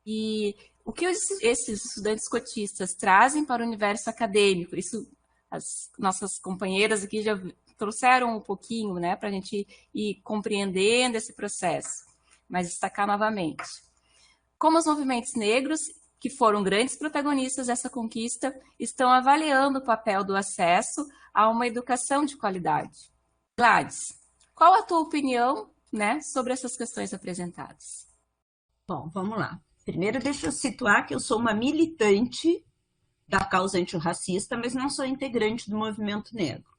E o que esses estudantes cotistas trazem para o universo acadêmico? Isso as nossas companheiras aqui já trouxeram um pouquinho, né, para a gente ir compreendendo esse processo, mas destacar novamente. Como os movimentos negros, que foram grandes protagonistas dessa conquista, estão avaliando o papel do acesso a uma educação de qualidade. Gladys, qual a tua opinião, né, sobre essas questões apresentadas? Bom, vamos lá. Primeiro, deixa eu situar que eu sou uma militante da causa antirracista, mas não sou integrante do movimento negro.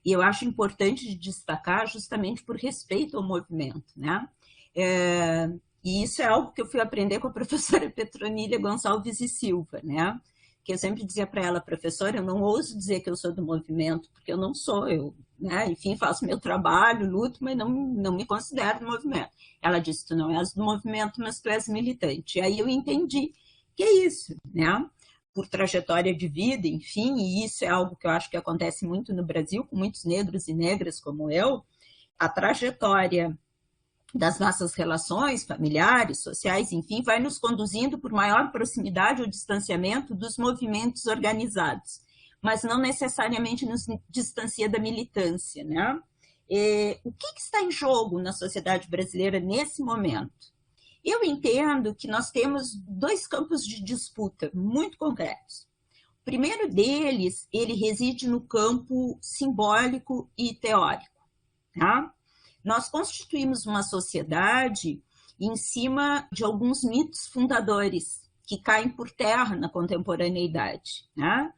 E eu acho importante destacar justamente por respeito ao movimento, né? E isso é algo que eu fui aprender com a professora Petronília Gonçalves e Silva, né? Que eu sempre dizia para ela, professora, eu não ouso dizer que eu sou do movimento, porque eu não sou, né? Enfim, faço meu trabalho, luto, mas não me considero do movimento. Ela disse, tu não és do movimento, mas tu és militante. E aí eu entendi que é isso, né? Por trajetória de vida, enfim, e isso é algo que eu acho que acontece muito no Brasil, com muitos negros e negras como eu, a trajetória das nossas relações familiares, sociais, enfim, vai nos conduzindo por maior proximidade ou distanciamento dos movimentos organizados, mas não necessariamente nos distancia da militância, né? O que está em jogo na sociedade brasileira nesse momento? Eu entendo que nós temos 2 campos de disputa muito concretos. O primeiro deles, ele reside no campo simbólico e teórico, tá? Nós constituímos uma sociedade em cima de alguns mitos fundadores que caem por terra na contemporaneidade, né?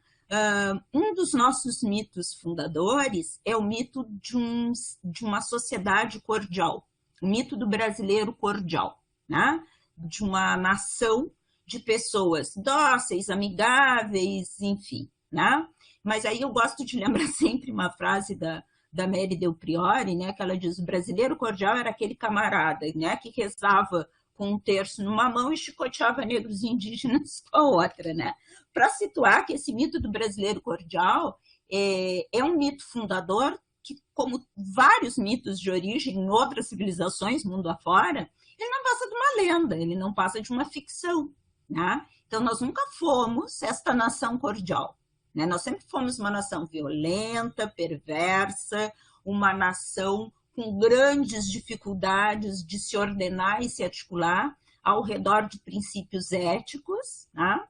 Um dos nossos mitos fundadores é o mito de uma sociedade cordial, o mito do brasileiro cordial, né? De uma nação de pessoas dóceis, amigáveis, enfim, né? Mas aí eu gosto de lembrar sempre uma frase da Mary Del Priore, né, que ela diz, o brasileiro cordial era aquele camarada, né, que rezava com um terço numa mão e chicoteava negros e indígenas com a outra, né? Para situar que esse mito do brasileiro cordial é um mito fundador que, como vários mitos de origem em outras civilizações, mundo afora, ele não passa de uma lenda, ele não passa de uma ficção, né? Então, nós nunca fomos esta nação cordial, né? Nós sempre fomos uma nação violenta, perversa, uma nação com grandes dificuldades de se ordenar e se articular ao redor de princípios éticos, né?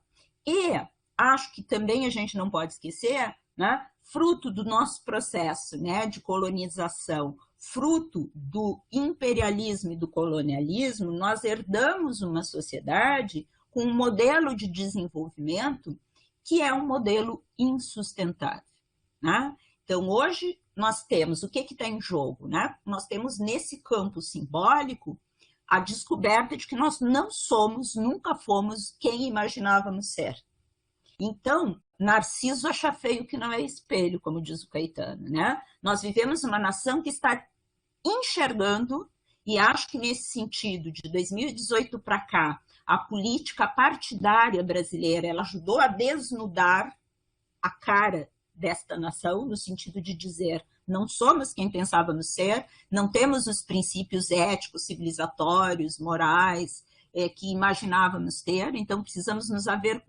E acho que também a gente não pode esquecer né, fruto do nosso processo, né, de colonização, fruto do imperialismo e do colonialismo, nós herdamos uma sociedade com um modelo de desenvolvimento que é um modelo insustentável, né? Então, hoje, nós temos o que está em jogo, né? Nós temos nesse campo simbólico a descoberta de que nós não somos, nunca fomos quem imaginávamos ser. Então, Narciso acha feio que não é espelho, como diz o Caetano, né? Nós vivemos uma nação que está enxergando, e acho que nesse sentido, de 2018 para cá, a política partidária brasileira, ela ajudou a desnudar a cara desta nação, no sentido de dizer, não somos quem pensávamos ser, não temos os princípios éticos, civilizatórios, morais, que imaginávamos ter, então precisamos nos haver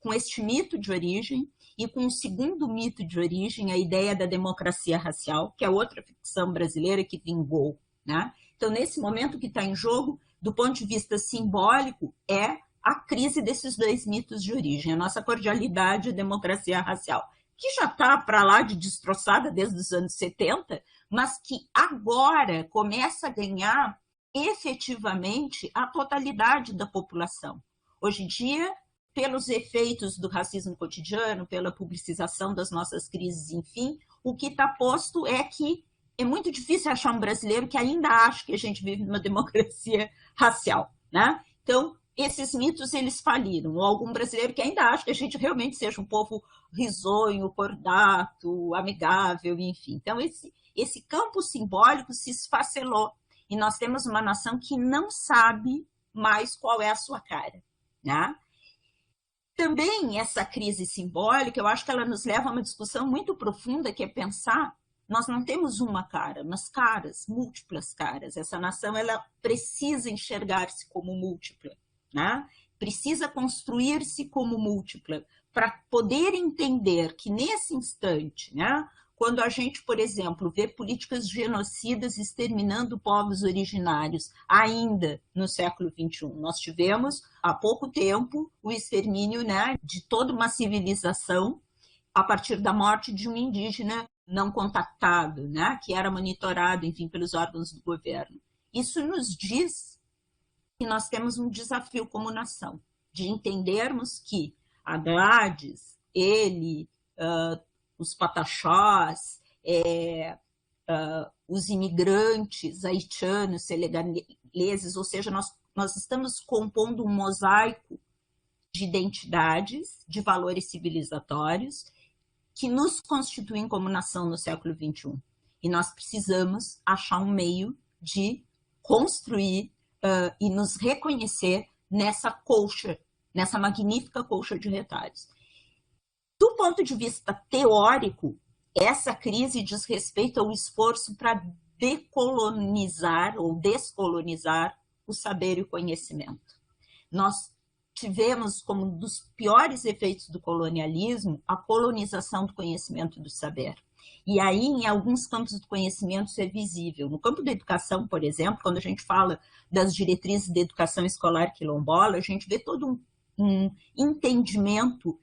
com este mito de origem, e com o segundo mito de origem, a ideia da democracia racial, que é outra ficção brasileira que vingou, né? Então, nesse momento que está em jogo, do ponto de vista simbólico, é a crise desses dois mitos de origem, a nossa cordialidade e a democracia racial, que já está para lá de destroçada desde os anos 70, mas que agora começa a ganhar efetivamente a totalidade da população. Hoje em dia, pelos efeitos do racismo cotidiano, pela publicização das nossas crises, enfim, o que está posto é que é muito difícil achar um brasileiro que ainda acha que a gente vive numa democracia racial, né? Então, esses mitos, eles faliram. Ou algum brasileiro que ainda acha que a gente realmente seja um povo risonho, cordato, amigável, enfim. Então, esse campo simbólico se esfacelou. E nós temos uma nação que não sabe mais qual é a sua cara, né? Também essa crise simbólica, eu acho que ela nos leva a uma discussão muito profunda, que é pensar, nós não temos uma cara, mas caras, múltiplas caras. Essa nação, ela precisa enxergar-se como múltipla, né? Precisa construir-se como múltipla, para poder entender que nesse instante, né, quando a gente, por exemplo, vê políticas genocidas exterminando povos originários, ainda no século XXI. Nós tivemos, há pouco tempo, o extermínio, né, de toda uma civilização a partir da morte de um indígena não contactado, né, que era monitorado, enfim, pelos órgãos do governo. Isso nos diz que nós temos um desafio como nação, de entendermos que a Gladys, ele, os pataxós, os imigrantes haitianos, senegaleses, ou seja, nós estamos compondo um mosaico de identidades, de valores civilizatórios, que nos constituem como nação no século XXI. E nós precisamos achar um meio de construir e nos reconhecer nessa colcha, nessa magnífica colcha de retalhos. Do ponto de vista teórico, essa crise diz respeito ao esforço para decolonizar ou descolonizar o saber e o conhecimento. Nós tivemos como um dos piores efeitos do colonialismo a colonização do conhecimento e do saber. E aí, em alguns campos do conhecimento, isso é visível. No campo da educação, por exemplo, quando a gente fala das diretrizes de educação escolar quilombola, a gente vê todo um entendimento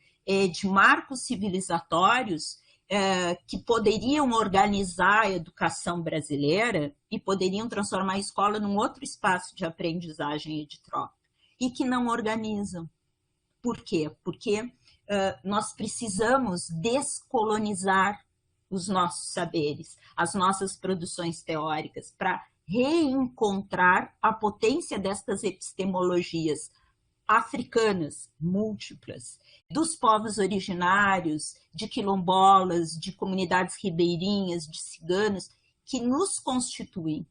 de marcos civilizatórios que poderiam organizar a educação brasileira e poderiam transformar a escola num outro espaço de aprendizagem e de troca, e que não organizam. Por quê? Porque nós precisamos descolonizar os nossos saberes, as nossas produções teóricas, para reencontrar a potência destas epistemologias africanas, múltiplas, dos povos originários, de quilombolas, de comunidades ribeirinhas, de ciganos, que nos constituem,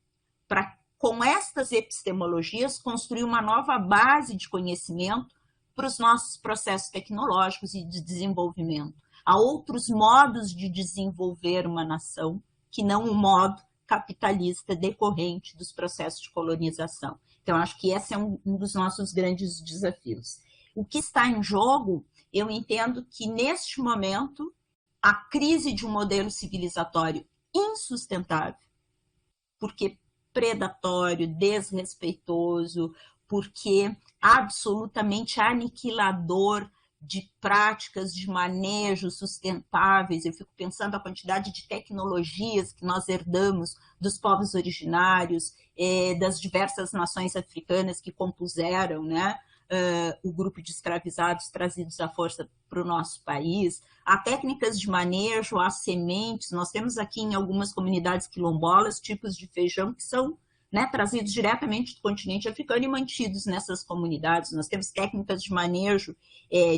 para, com estas epistemologias, construir uma nova base de conhecimento para os nossos processos tecnológicos e de desenvolvimento. Há outros modos de desenvolver uma nação que não o modo capitalista decorrente dos processos de colonização. Então, acho que esse é um dos nossos grandes desafios. O que está em jogo, eu entendo que, neste momento, a crise de um modelo civilizatório insustentável, porque predatório, desrespeitoso, porque absolutamente aniquilador de práticas de manejo sustentáveis. Eu fico pensando a quantidade de tecnologias que nós herdamos dos povos originários, das diversas nações africanas que compuseram, né, o grupo de escravizados trazidos à força para o nosso país. Há técnicas de manejo, há sementes. Nós temos aqui em algumas comunidades quilombolas tipos de feijão que são, né, trazidos diretamente do continente africano e mantidos nessas comunidades. Nós temos técnicas de manejo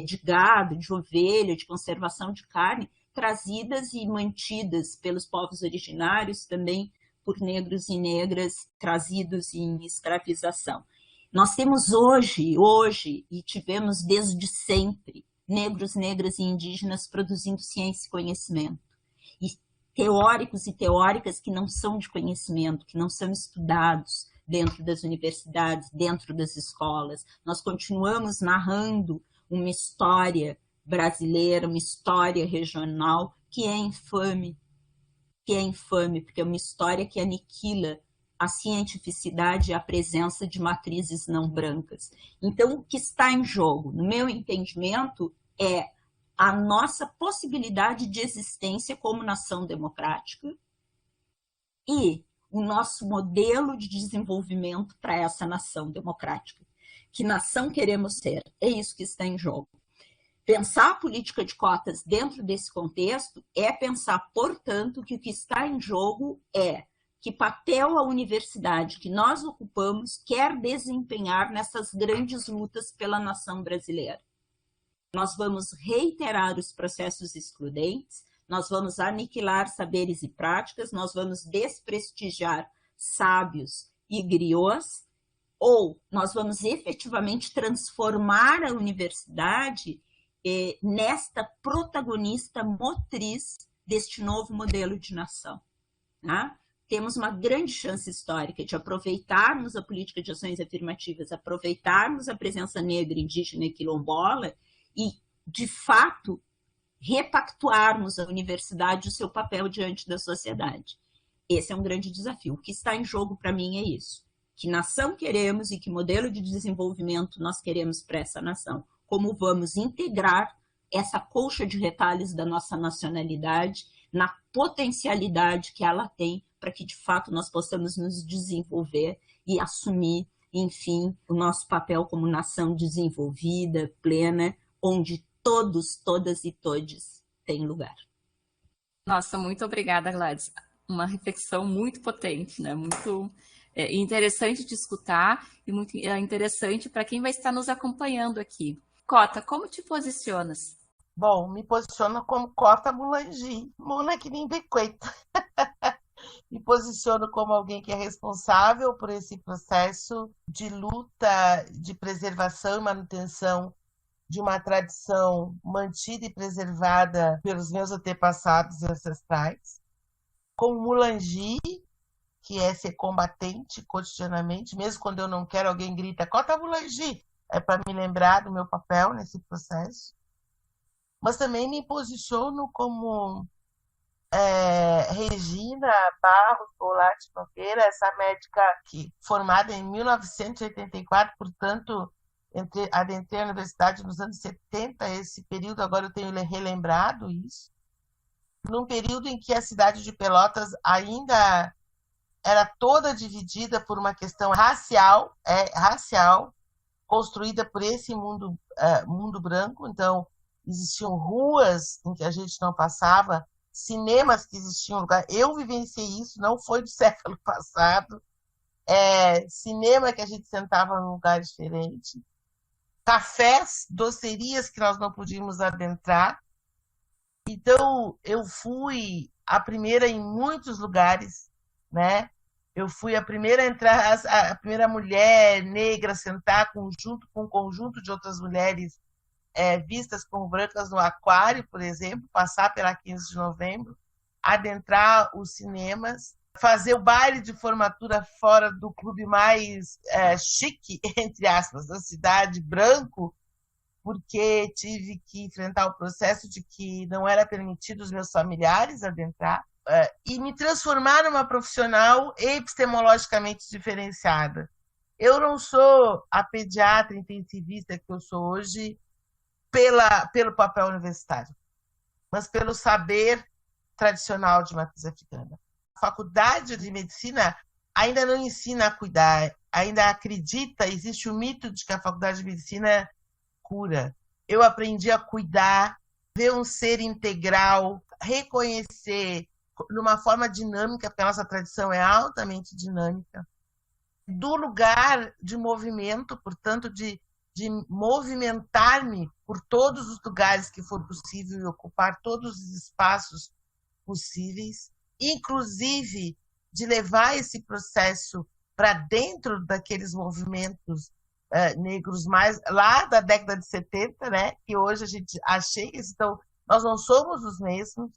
de gado, de ovelha, de conservação de carne, trazidas e mantidas pelos povos originários, também por negros e negras trazidos em escravização. Nós temos hoje, e tivemos desde sempre, negros, negras e indígenas produzindo ciência e conhecimento. E teóricos e teóricas que não são de conhecimento, que não são estudados dentro das universidades, dentro das escolas. Nós continuamos narrando uma história brasileira, uma história regional que é infame, porque é uma história que aniquila a cientificidade e a presença de matrizes não brancas. Então, o que está em jogo, no meu entendimento, é a nossa possibilidade de existência como nação democrática e o nosso modelo de desenvolvimento para essa nação democrática. Que nação queremos ser? É isso que está em jogo. Pensar a política de cotas dentro desse contexto é pensar, portanto, que o que está em jogo é que papel a universidade que nós ocupamos quer desempenhar nessas grandes lutas pela nação brasileira. Nós vamos reiterar os processos excludentes, nós vamos aniquilar saberes e práticas, nós vamos desprestigiar sábios e griots, ou nós vamos efetivamente transformar a universidade nesta protagonista motriz deste novo modelo de nação. Tá? Temos uma grande chance histórica de aproveitarmos a política de ações afirmativas, aproveitarmos a presença negra, indígena e quilombola e, de fato, repactuarmos a universidade e o seu papel diante da sociedade. Esse é um grande desafio. O que está em jogo para mim é isso. Que nação queremos e que modelo de desenvolvimento nós queremos para essa nação. Como vamos integrar essa colcha de retalhos da nossa nacionalidade na potencialidade que ela tem para que, de fato, nós possamos nos desenvolver e assumir, enfim, o nosso papel como nação desenvolvida, plena, onde todos, todas e todes têm lugar. Nossa, muito obrigada, Gladys. Uma reflexão muito potente, né? Muito interessante de escutar e muito interessante para quem vai estar nos acompanhando aqui. Cota, como te posicionas? Bom, me posiciono como Cota Mulangi, Muna que nem Bequeito. Me posiciono como alguém que é responsável por esse processo de luta, de preservação e manutenção de uma tradição mantida e preservada pelos meus antepassados ancestrais. Como Mulangi, que é ser combatente cotidianamente, mesmo quando eu não quero, alguém grita, Cota Mulangi, é para me lembrar do meu papel nesse processo. Mas também me posiciono como Regina Barros Goulart Nogueira, essa médica formada em 1984, portanto, adentrei a universidade nos anos 70, esse período agora eu tenho relembrado isso, num período em que a cidade de Pelotas ainda era toda dividida por uma questão racial, construída por esse mundo branco. Então, existiam ruas em que a gente não passava, cinemas que existiam lugar. Eu vivenciei isso, não foi do século passado. Cinema que a gente sentava num lugar diferente. Cafés, docerias que nós não podíamos adentrar. Então, eu fui a primeira em muitos lugares, né? Eu fui a primeira a entrar, a primeira mulher negra a sentar junto com um conjunto de outras mulheres vistas como brancas no Aquário, por exemplo, passar pela 15 de novembro, adentrar os cinemas, fazer o baile de formatura fora do clube mais chique, entre aspas, da cidade, branco, porque tive que enfrentar o processo de que não era permitido os meus familiares adentrar, e me transformar numa profissional epistemologicamente diferenciada. Eu não sou a pediatra intensivista que eu sou hoje pelo papel universitário, mas pelo saber tradicional de matriz africana. A faculdade de medicina ainda não ensina a cuidar, ainda acredita, existe o mito de que a faculdade de medicina cura. Eu aprendi a cuidar, ver um ser integral, reconhecer de uma forma dinâmica, porque a nossa tradição é altamente dinâmica, do lugar de movimento, portanto, de movimentar-me por todos os lugares que for possível e ocupar todos os espaços possíveis, inclusive de levar esse processo para dentro daqueles movimentos negros mais lá da década de 70, né? Que hoje a gente achei que então, nós não somos os mesmos.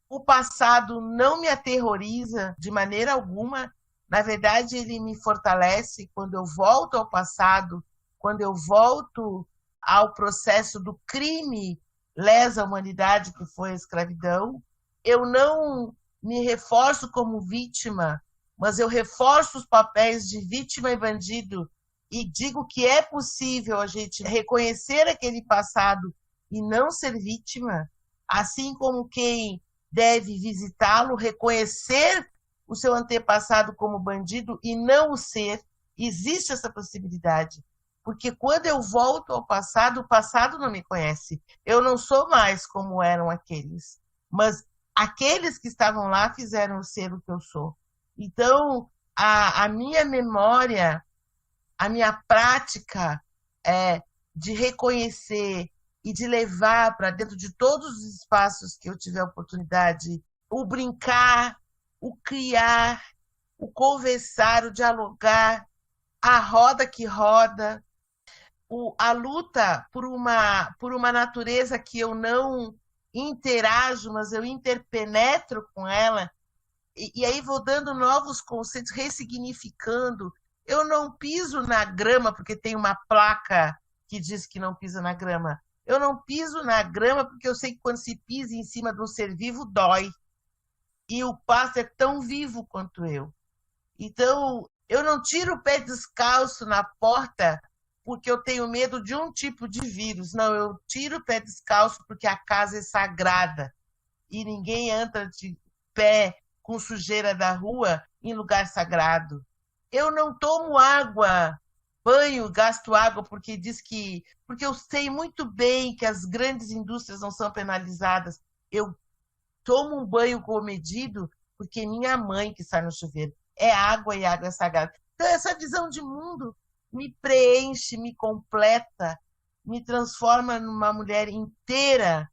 O passado não me aterroriza de maneira alguma. Na verdade, ele me fortalece quando eu volto ao passado, quando eu volto ao processo do crime lesa humanidade que foi a escravidão. Eu não me reforço como vítima, mas eu reforço os papéis de vítima e bandido e digo que é possível a gente reconhecer aquele passado e não ser vítima, assim como quem deve visitá-lo, reconhecer o seu antepassado como bandido e não o ser. Existe essa possibilidade. Porque quando eu volto ao passado, o passado não me conhece. Eu não sou mais como eram aqueles. Mas aqueles que estavam lá fizeram ser o que eu sou. Então, a minha memória, a minha prática de reconhecer e de levar para dentro de todos os espaços que eu tiver oportunidade, o brincar, o criar, o conversar, o dialogar, a roda que roda, a luta por uma natureza que eu não interajo, mas eu interpenetro com ela, e aí vou dando novos conceitos, ressignificando. Eu não piso na grama porque tem uma placa que diz que não pisa na grama. Eu não piso na grama porque eu sei que quando se pisa em cima de um ser vivo, dói. E o pasto é tão vivo quanto eu. Então, eu não tiro o pé descalço na porta porque eu tenho medo de um tipo de vírus. Não, eu tiro o pé descalço porque a casa é sagrada e ninguém entra de pé com sujeira da rua em lugar sagrado. Eu não tomo água, banho, gasto água porque eu sei muito bem que as grandes indústrias não são penalizadas. Eu tomo um banho comedido porque minha mãe que sai no chuveiro. É água e água é sagrada. Então, essa visão de mundo me preenche, me completa, me transforma numa mulher inteira,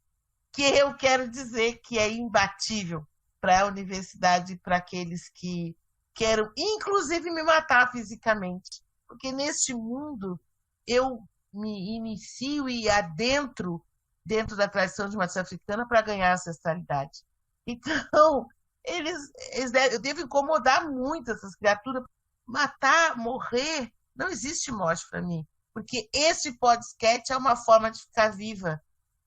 que eu quero dizer que é imbatível para a universidade, para aqueles que querem, inclusive, me matar fisicamente. Porque neste mundo eu me inicio e adentro dentro da tradição de matriz africana para ganhar ancestralidade. Então, eu devo incomodar muito essas criaturas. Matar, morrer, não existe morte para mim. Porque esse podcast é uma forma de ficar viva.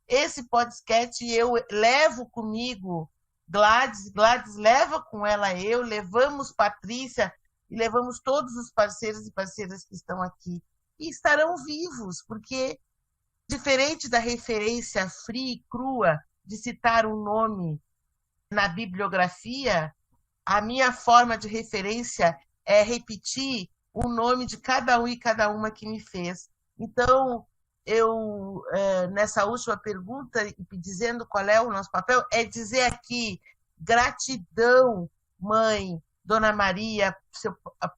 Esse podcast eu levo comigo Gladys leva com ela levamos Patrícia e levamos todos os parceiros e parceiras que estão aqui. E estarão vivos, porque diferente da referência fria e crua de citar um nome na bibliografia, a minha forma de referência é repetir o nome de cada um e cada uma que me fez. Então, eu, nessa última pergunta, dizendo qual é o nosso papel, é dizer aqui gratidão, mãe, Dona Maria,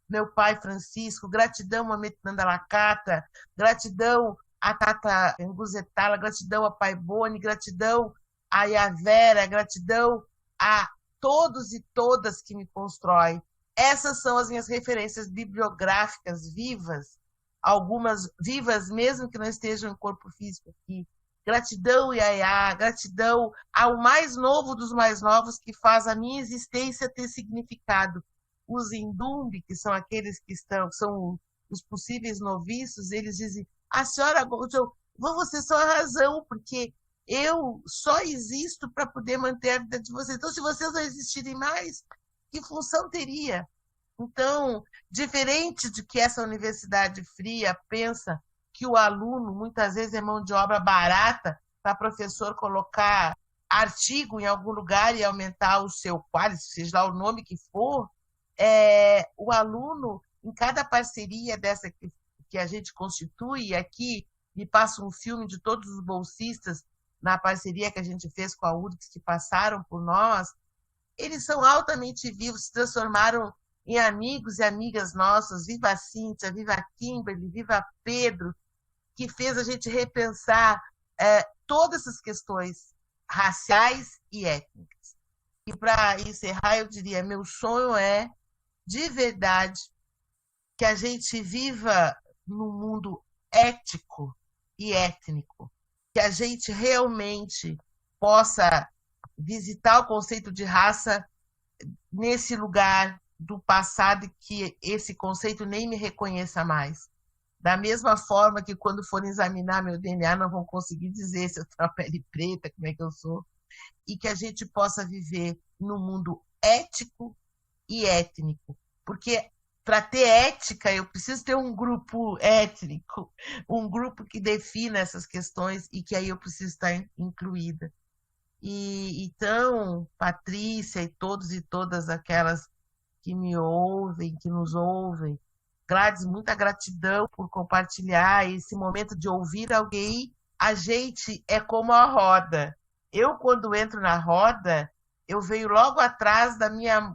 meu pai Francisco, gratidão, Mamãe Nandalacata, gratidão a Tata Nguzetala, gratidão a Pai Boni, gratidão a Yavera, gratidão a todos e todas que me constroem. Essas são as minhas referências bibliográficas vivas, algumas vivas mesmo que não estejam em corpo físico aqui. Gratidão, Yaya, gratidão ao mais novo dos mais novos que faz a minha existência ter significado. Os Indumbi, que são aqueles que são os possíveis noviços, eles dizem, a senhora, você só a razão, porque eu só existo para poder manter a vida de vocês. Então, se vocês não existirem mais, que função teria? Então, diferente de que essa universidade fria pensa que o aluno, muitas vezes, é mão de obra barata para professor colocar artigo em algum lugar e aumentar o seu quality, seja lá o nome que for, o aluno, em cada parceria dessa que a gente constitui, e aqui me passa um filme de todos os bolsistas na parceria que a gente fez com a URGS, que passaram por nós, eles são altamente vivos, se transformaram em amigos e amigas nossas. Viva a Cíntia, viva a Kimberly, viva Pedro, que fez a gente repensar todas essas questões raciais e étnicas. E para encerrar, eu diria, meu sonho é, de verdade, que a gente viva num mundo ético e étnico, que a gente realmente possa visitar o conceito de raça nesse lugar do passado e que esse conceito nem me reconheça mais. Da mesma forma que quando forem examinar meu DNA não vão conseguir dizer se eu tenho a pele preta, como é que eu sou, e que a gente possa viver num mundo ético e étnico. Porque para ter ética eu preciso ter um grupo étnico, um grupo que defina essas questões e que aí eu preciso estar incluída. E então, Patrícia e todos e todas aquelas que me ouvem, que nos ouvem, Gladys, muita gratidão por compartilhar esse momento de ouvir alguém. A gente é como a roda. Eu, quando entro na roda, eu venho logo atrás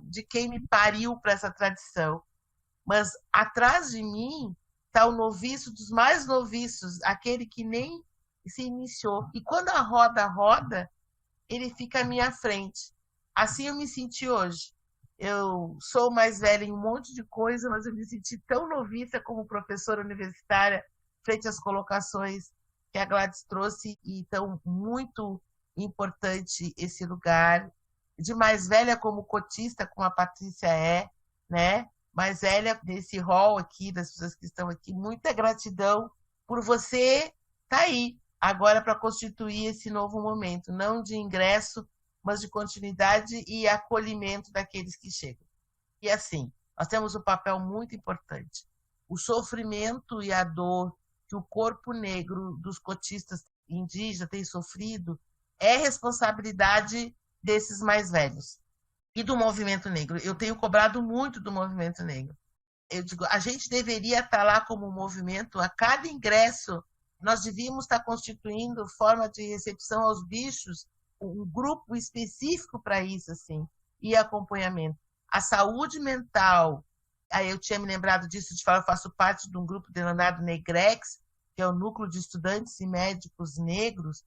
de quem me pariu para essa tradição. Mas atrás de mim está o noviço dos mais noviços, aquele que nem se iniciou. E quando a roda roda, ele fica à minha frente. Assim eu me senti hoje. Eu sou mais velha em um monte de coisa, mas eu me senti tão noviça como professora universitária frente às colocações que a Gladys trouxe, e então muito importante esse lugar. De mais velha como cotista, como a Patrícia né? Mais velha nesse hall aqui, das pessoas que estão aqui. Muita gratidão por você estar aí agora para constituir esse novo momento, não de ingresso, mas de continuidade e acolhimento daqueles que chegam. E assim, nós temos um papel muito importante. O sofrimento e a dor que o corpo negro dos cotistas indígenas tem sofrido é responsabilidade desses mais velhos e do movimento negro. Eu tenho cobrado muito do movimento negro. Eu digo, a gente deveria estar lá como movimento, a cada ingresso, nós devíamos estar constituindo forma de recepção aos bichos, um grupo específico para isso, assim, e acompanhamento. A saúde mental, aí eu tinha me lembrado disso, de falar, eu faço parte de um grupo denominado Negrex, que é o Núcleo de Estudantes e Médicos Negros.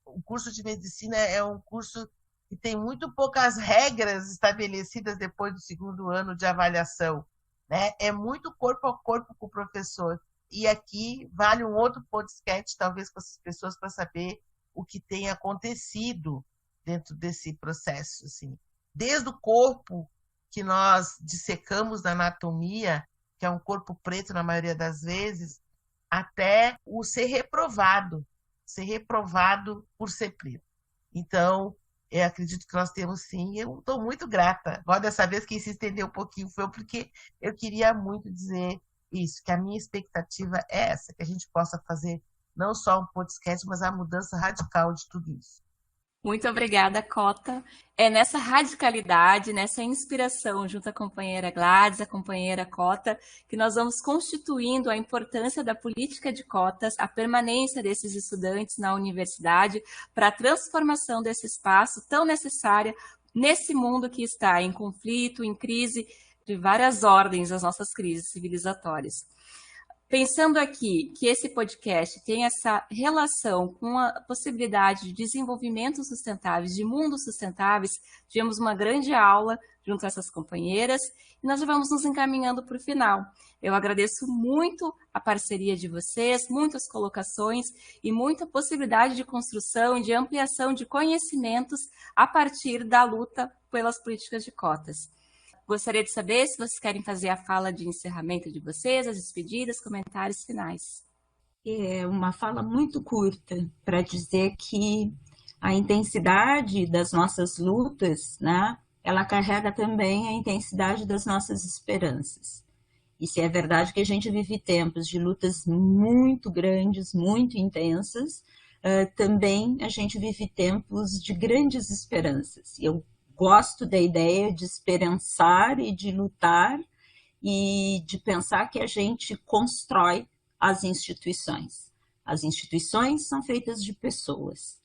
O curso de medicina é um curso que tem muito poucas regras estabelecidas depois do segundo ano de avaliação, né? É muito corpo a corpo com o professor. E aqui vale um outro podcast, talvez, com essas pessoas, para saber o que tem acontecido dentro desse processo, assim. Desde o corpo que nós dissecamos na anatomia, que é um corpo preto na maioria das vezes, até o ser reprovado por ser preto. Então, eu acredito que nós temos sim, eu estou muito grata. Agora, dessa vez, quem se estendeu um pouquinho foi porque eu queria muito dizer isso, que a minha expectativa é essa, que a gente possa fazer não só um podcast, mas a mudança radical de tudo isso. Muito obrigada, Cota. É nessa radicalidade, nessa inspiração, junto à companheira Gladys, a companheira Cota, que nós vamos constituindo a importância da política de cotas, a permanência desses estudantes na universidade, para a transformação desse espaço tão necessária nesse mundo que está em conflito, em crise de várias ordens, as nossas crises civilizatórias. Pensando aqui que esse podcast tem essa relação com a possibilidade de desenvolvimento sustentáveis, de mundos sustentáveis, tivemos uma grande aula junto a essas companheiras e nós já vamos nos encaminhando para o final. Eu agradeço muito a parceria de vocês, muitas colocações e muita possibilidade de construção e de ampliação de conhecimentos a partir da luta pelas políticas de cotas. Gostaria de saber se vocês querem fazer a fala de encerramento de vocês, as despedidas, comentários finais. É uma fala muito curta para dizer que a intensidade das nossas lutas, né, ela carrega também a intensidade das nossas esperanças. E se é verdade que a gente vive tempos de lutas muito grandes, muito intensas, também a gente vive tempos de grandes esperanças. Eu gosto da ideia de esperançar e de lutar e de pensar que a gente constrói as instituições. As instituições são feitas de pessoas.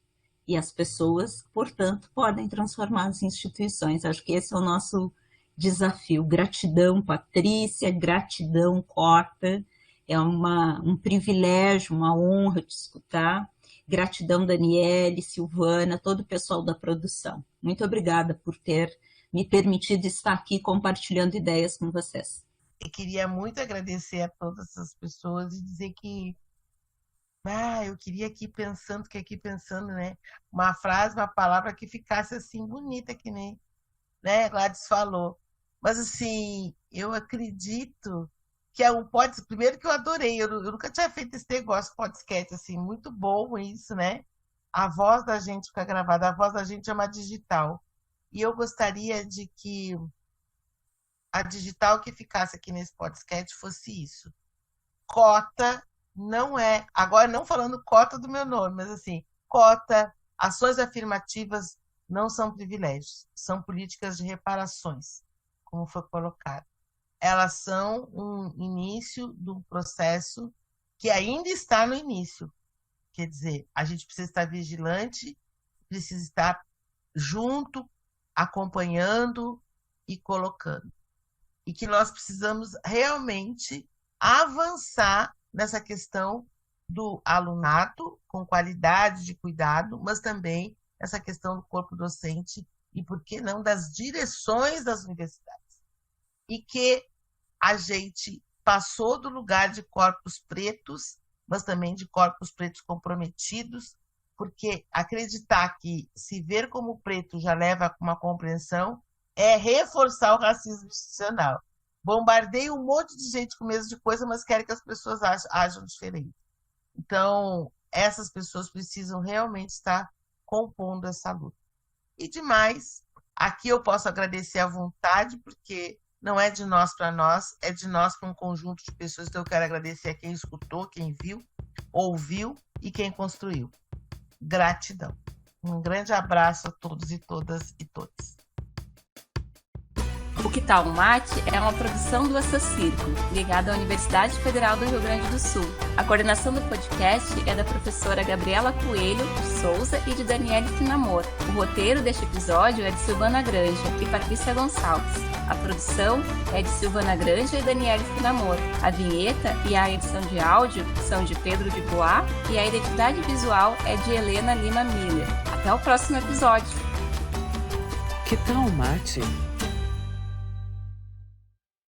E as pessoas, portanto, podem transformar as instituições. Acho que esse é o nosso desafio. Gratidão, Patrícia, gratidão, Cota. É um privilégio, uma honra te escutar. Gratidão, Daniele, Silvana, todo o pessoal da produção. Muito obrigada por ter me permitido estar aqui compartilhando ideias com vocês. Eu queria muito agradecer a todas essas pessoas e dizer que eu queria aqui pensando, né? Uma frase, uma palavra que ficasse assim bonita, que nem, né, Gladys falou. Mas assim, eu acredito que é primeiro que eu adorei, eu nunca tinha feito esse negócio podcast, assim, muito bom isso, né? A voz da gente fica gravada, a voz da gente é uma digital. E eu gostaria de que a digital que ficasse aqui nesse podcast fosse isso. Cota não é, agora não falando cota do meu nome, mas assim, cota, ações afirmativas não são privilégios, são políticas de reparações, como foi colocado. Elas são um início de um processo que ainda está no início. Quer dizer, a gente precisa estar vigilante, precisa estar junto, acompanhando e colocando. E que nós precisamos realmente avançar nessa questão do alunato, com qualidade de cuidado, mas também essa questão do corpo docente e, por que não, das direções das universidades. E que a gente passou do lugar de corpos pretos, mas também de corpos pretos comprometidos, porque acreditar que se ver como preto já leva a uma compreensão é reforçar o racismo institucional. Bombardeia um monte de gente com medo de coisa, mas querem que as pessoas ajam diferente. Então, essas pessoas precisam realmente estar compondo essa luta. E demais, aqui eu posso agradecer à vontade, porque não é de nós para nós, é de nós para um conjunto de pessoas. Então, eu quero agradecer a quem escutou, quem viu, ouviu e quem construiu. Gratidão. Um grande abraço a todos e todas e todos. O Que Tal um Mate é uma produção do Assa Circo, ligada à Universidade Federal do Rio Grande do Sul. A coordenação do podcast é da professora Gabriela Coelho de Souza e de Daniele Finamor. O roteiro deste episódio é de Silvana Granja e Patrícia Gonçalves. A produção é de Silvana Granja e Daniele Finamor. A vinheta e a edição de áudio são de Pedro de Bois e a identidade visual é de Helena Lima Miller. Até o próximo episódio. Que tal um mate?